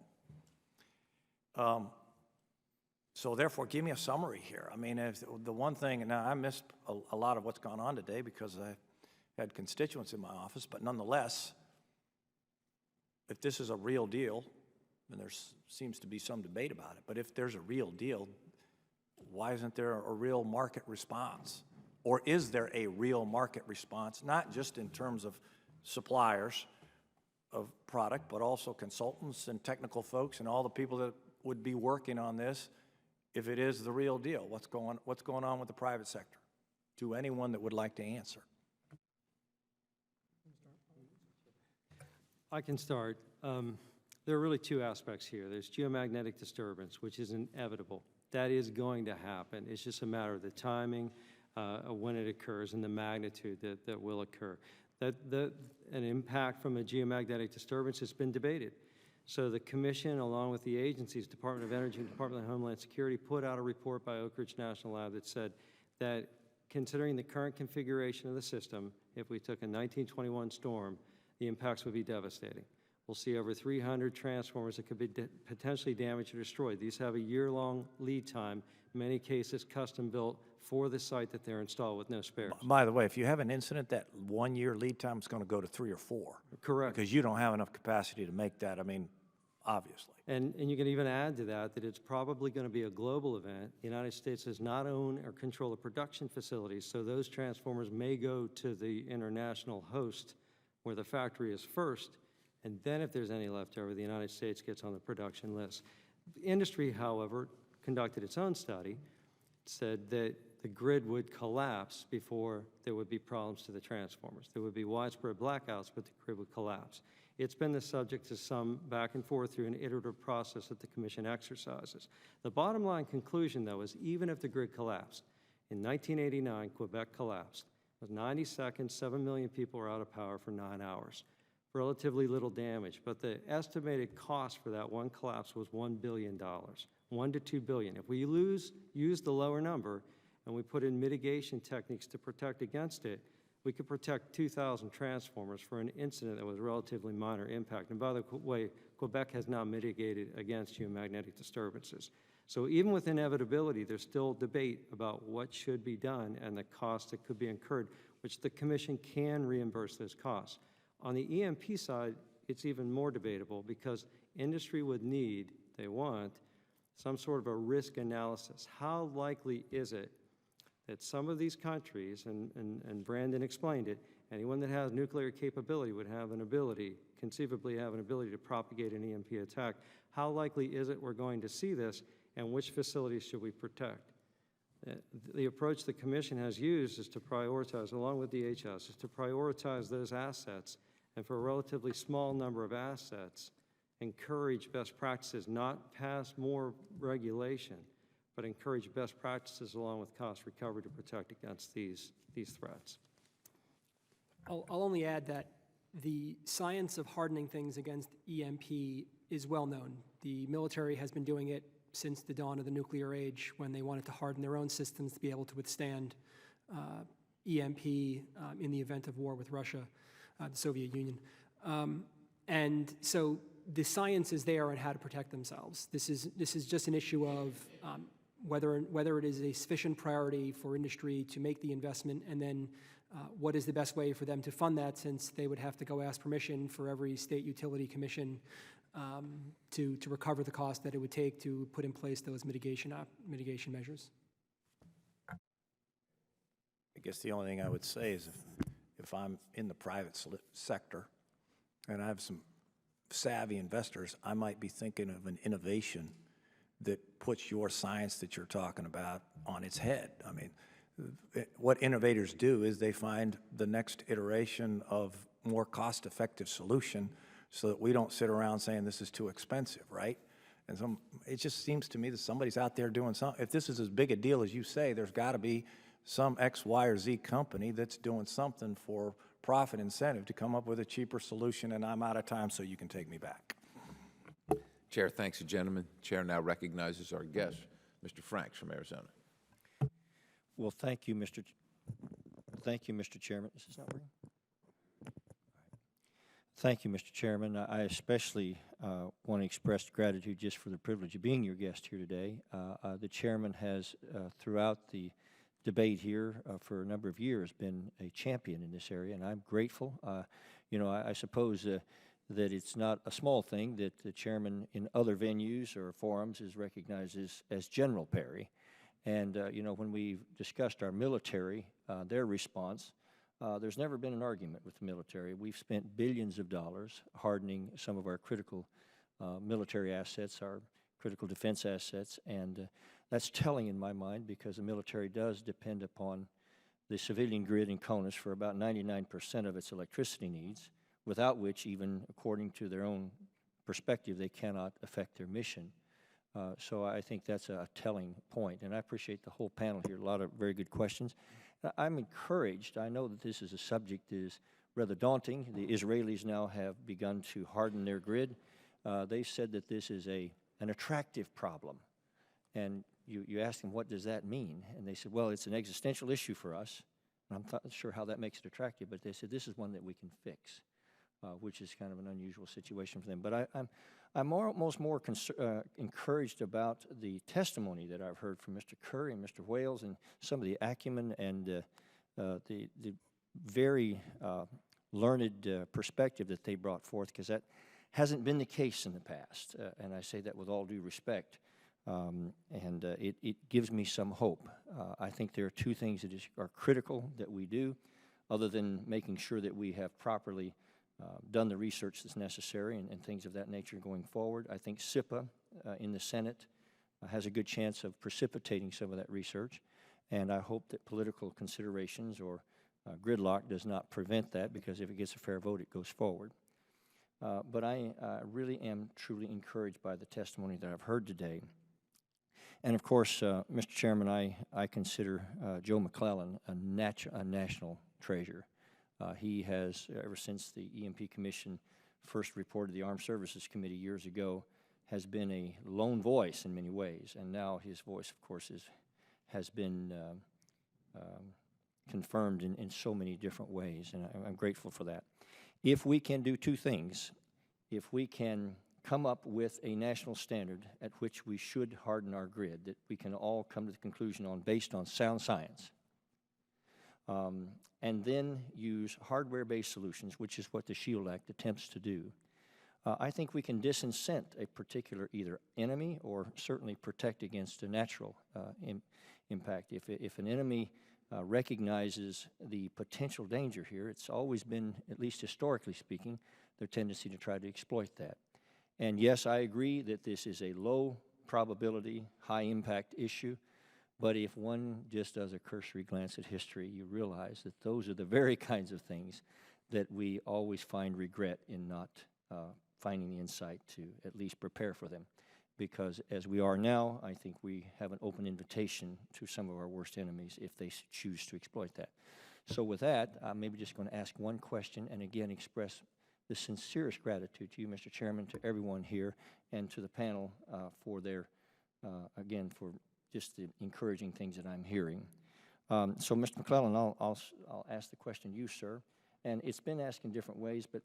So therefore, give me a summary here. I mean, if the one thing, and now I missed a lot of what's gone on today because I had constituents in my office, but nonetheless, if this is a real deal, and there seems to be some debate about it, but if there's a real deal, why isn't there a real market response? Or is there a real market response, not just in terms of suppliers of product, but also consultants and technical folks and all the people that would be working on this? If it is the real deal, what's going on with the private sector? To anyone that would like to answer. I can start. There are really 2 aspects here. There's geomagnetic disturbance, which is inevitable. That is going to happen. It's just a matter of the timing of when it occurs and the magnitude that will occur. An impact from a geomagnetic disturbance has been debated. So the Commission, along with the agencies, Department of Energy and Department of Homeland Security, put out a report by Oak Ridge National Lab that said that considering the current configuration of the system, if we took a 1921 storm, the impacts would be devastating. We'll see over 300 transformers that could be potentially damaged or destroyed. These have a year-long lead time, in many cases custom built for the site that they're installed with no spares. By the way, if you have an incident, that 1-year lead time is going to go to 3 or 4. Correct. Because you don't have enough capacity to make that, I mean, obviously. And you can even add to that it's probably going to be a global event. The United States does not own or control the production facilities, so those transformers may go to the international host where the factory is first, and then if there's any left over, the United States gets on the production list. The industry, however, conducted its own study, said that the grid would collapse before there would be problems to the transformers. There would be widespread blackouts, but the grid would collapse. It's been the subject of some back and forth through an iterative process that the Commission exercises. The bottom line conclusion, though, is even if the grid collapsed, in 1989, Quebec collapsed. It was 90 seconds, 7 million people were out of power for 9 hours. Relatively little damage, but the estimated cost for that one collapse was $1 billion, $1 to $2 billion. If we use the lower number and we put in mitigation techniques to protect against it, we could protect 2,000 transformers for an incident that was relatively minor impact. And by the way, Quebec has now mitigated against geomagnetic disturbances. So even with inevitability, there's still debate about what should be done and the cost that could be incurred, which the Commission can reimburse those costs. On the EMP side, it's even more debatable because industry would need, they want, some sort of a risk analysis. How likely is it that some of these countries, and Brandon explained it, anyone that has nuclear capability would have an ability, conceivably have an ability to propagate an EMP attack. How likely is it we're going to see this, and which facilities should we protect? The approach the Commission has used is to prioritize, along with DHS, is to prioritize those assets, and for a relatively small number of assets, encourage best practices, not pass more regulation, but encourage best practices along with cost recovery to protect against these threats. I'll only add that the science of hardening things against EMP is well known. The military has been doing it since the dawn of the nuclear age when they wanted to harden their own systems to be able to withstand EMP in the event of war with Russia, the Soviet Union. And so the science is there on how to protect themselves. This is just an issue of whether it is a sufficient priority for industry to make the investment and then what is the best way for them to fund that, since they would have to go ask permission for every state utility commission to recover the cost that it would take to put in place those mitigation measures. I guess the only thing I would say is if I'm in the private sector and I have some savvy investors, I might be thinking of an innovation that puts your science that you're talking about on its head. I mean, what innovators do is they find the next iteration of more cost-effective solution so that we don't sit around saying this is too expensive, right? And it just seems to me that somebody's out there doing something. If this is as big a deal as you say, there's got to be some X, Y, or Z company that's doing something for profit incentive to come up with a cheaper solution, and I'm out of time, so you can take me back. Chair thanks the gentleman. Chair now recognizes our guest, Mr. Franks from Arizona. Well, thank you, Mr. Chairman. Is this not working? Thank you, Mr. Chairman. I especially want to express gratitude just for the privilege of being your guest here today. The chairman has, throughout the debate here for a number of years, been a champion in this area, and I'm grateful. You know, I suppose that it's not a small thing that the chairman in other venues or forums is recognized as General Perry. And, you know, when we've discussed our military, their response, there's never been an argument with the military. We've spent billions of dollars hardening some of our critical military assets, our critical defense assets, and that's telling in my mind because the military does depend upon the civilian grid in CONUS for about 99% of its electricity needs, without which, even according to their own perspective, they cannot affect their mission. So I think that's a telling point, and I appreciate the whole panel here, a lot of very good questions. I'm encouraged. I know that this is a subject that is rather daunting. The Israelis now have begun to harden their grid. They said that this is an attractive problem, and you ask them, what does that mean? And they said, well, it's an existential issue for us. And I'm not sure how that makes it attractive, but they said this is one that we can fix, which is kind of an unusual situation for them. But I'm almost more encouraged about the testimony that I've heard from Mr. Curry and Mr. Wales and some of the acumen and the very learned perspective that they brought forth, because that hasn't been the case in the past, and I say that with all due respect. It gives me some hope. I think there are two things that are critical that we do, other than making sure that we have properly done the research that's necessary and things of that nature going forward. I think SIPA in the Senate has a good chance of precipitating some of that research, and I hope that political considerations or gridlock does not prevent that, because if it gets a fair vote, it goes forward. But I really am truly encouraged by the testimony that I've heard today. And of course, Mr. Chairman, I consider Joe McClellan a national treasure. He has, ever since the EMP Commission first reported the Armed Services Committee years ago, has been a lone voice in many ways, and now his voice, of course, has been confirmed in so many different ways, and I'm grateful for that. If we can do two things, if we can come up with a national standard at which we should harden our grid, that we can all come to the conclusion on based on sound science, and then use hardware-based solutions, which is what the SHIELD Act attempts to do, I think we can disincent a particular either enemy or certainly protect against a natural impact. If an enemy recognizes the potential danger here, it's always been, at least historically speaking, their tendency to try to exploit that. And yes, I agree that this is a low probability, high impact issue, but if one just does a cursory glance at history, you realize that those are the very kinds of things that we always find regret in not finding the insight to at least prepare for them. Because as we are now, I think we have an open invitation to some of our worst enemies if they choose to exploit that. So with that, I'm maybe just going to ask one question and again express the sincerest gratitude to you, Mr. Chairman, to everyone here, and to the panel for their, again, for just the encouraging things that I'm hearing. So, Mr. McClellan, I'll ask the question you, sir, and it's been asked in different ways, but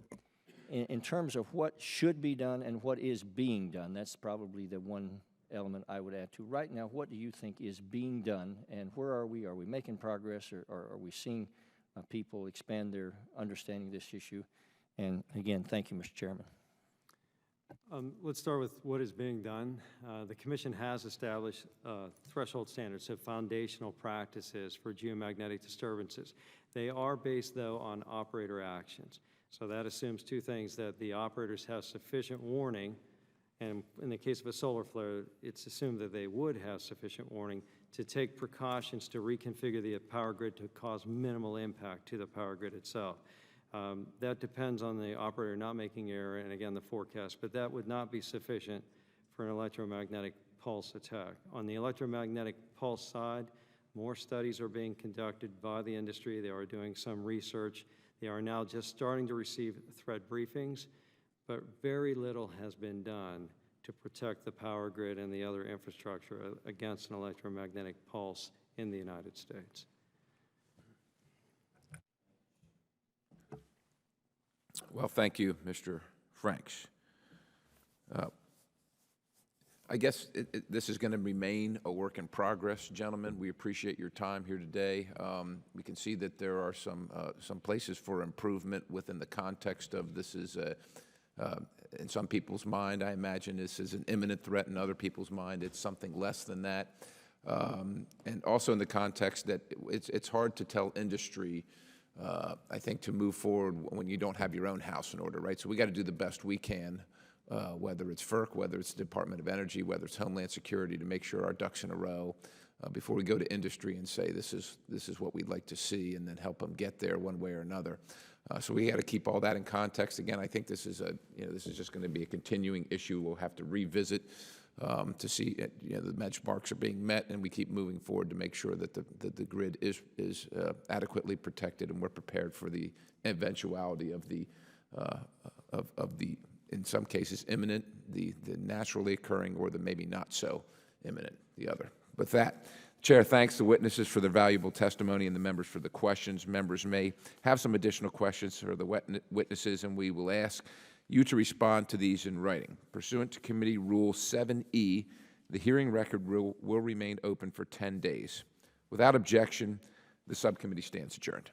in terms of what should be done and what is being done, that's probably the one element I would add to. Right now, what do you think is being done, and where are we? Are we making progress, or are we seeing people expand their understanding of this issue. And again, thank you, Mr. Chairman. Let's start with what is being done. The Commission has established threshold standards, so foundational practices for geomagnetic disturbances. They are based, though, on operator actions. So that assumes two things: that the operators have sufficient warning, and in the case of a solar flare, it's assumed that they would have sufficient warning to take precautions to reconfigure the power grid to cause minimal impact to the power grid itself. That depends on the operator not making error and, again, the forecast, but that would not be sufficient for an electromagnetic pulse attack. On the electromagnetic pulse side, more studies are being conducted by the industry. They are doing some research. They are now just starting to receive threat briefings, but very little has been done to protect the power grid and the other infrastructure against an electromagnetic pulse in the United States. Well, thank you, Mr. Franks. I guess this is going to remain a work in progress, gentlemen. We appreciate your time here today. We can see that there are some places for improvement within the context of this is in some people's mind, I imagine this is an imminent threat. In other people's mind, it's something less than that. And also in the context that it's hard to tell industry, I think, to move forward when you don't have your own house in order, right? So we got to do the best we can, whether it's FERC, whether it's the Department of Energy, whether it's Homeland Security, to make sure our ducks in a row before we go to industry and say this is what we'd like to see, and then help them get there one way or another. So we got to keep all that in context. Again, I think this is this is just going to be a continuing issue. We'll have to revisit to see the benchmarks are being met, and we keep moving forward to make sure that the grid is adequately protected, and we're prepared for the eventuality of the in some cases imminent, the naturally occurring, or the maybe not so imminent, the other. With that, Chair thanks the witnesses for their valuable testimony and the members for the questions. Members may have some additional questions for the witnesses, and we will ask you to respond to these in writing. Pursuant to Committee Rule 7E, the hearing record will remain open for 10 days. Without objection, the subcommittee stands adjourned.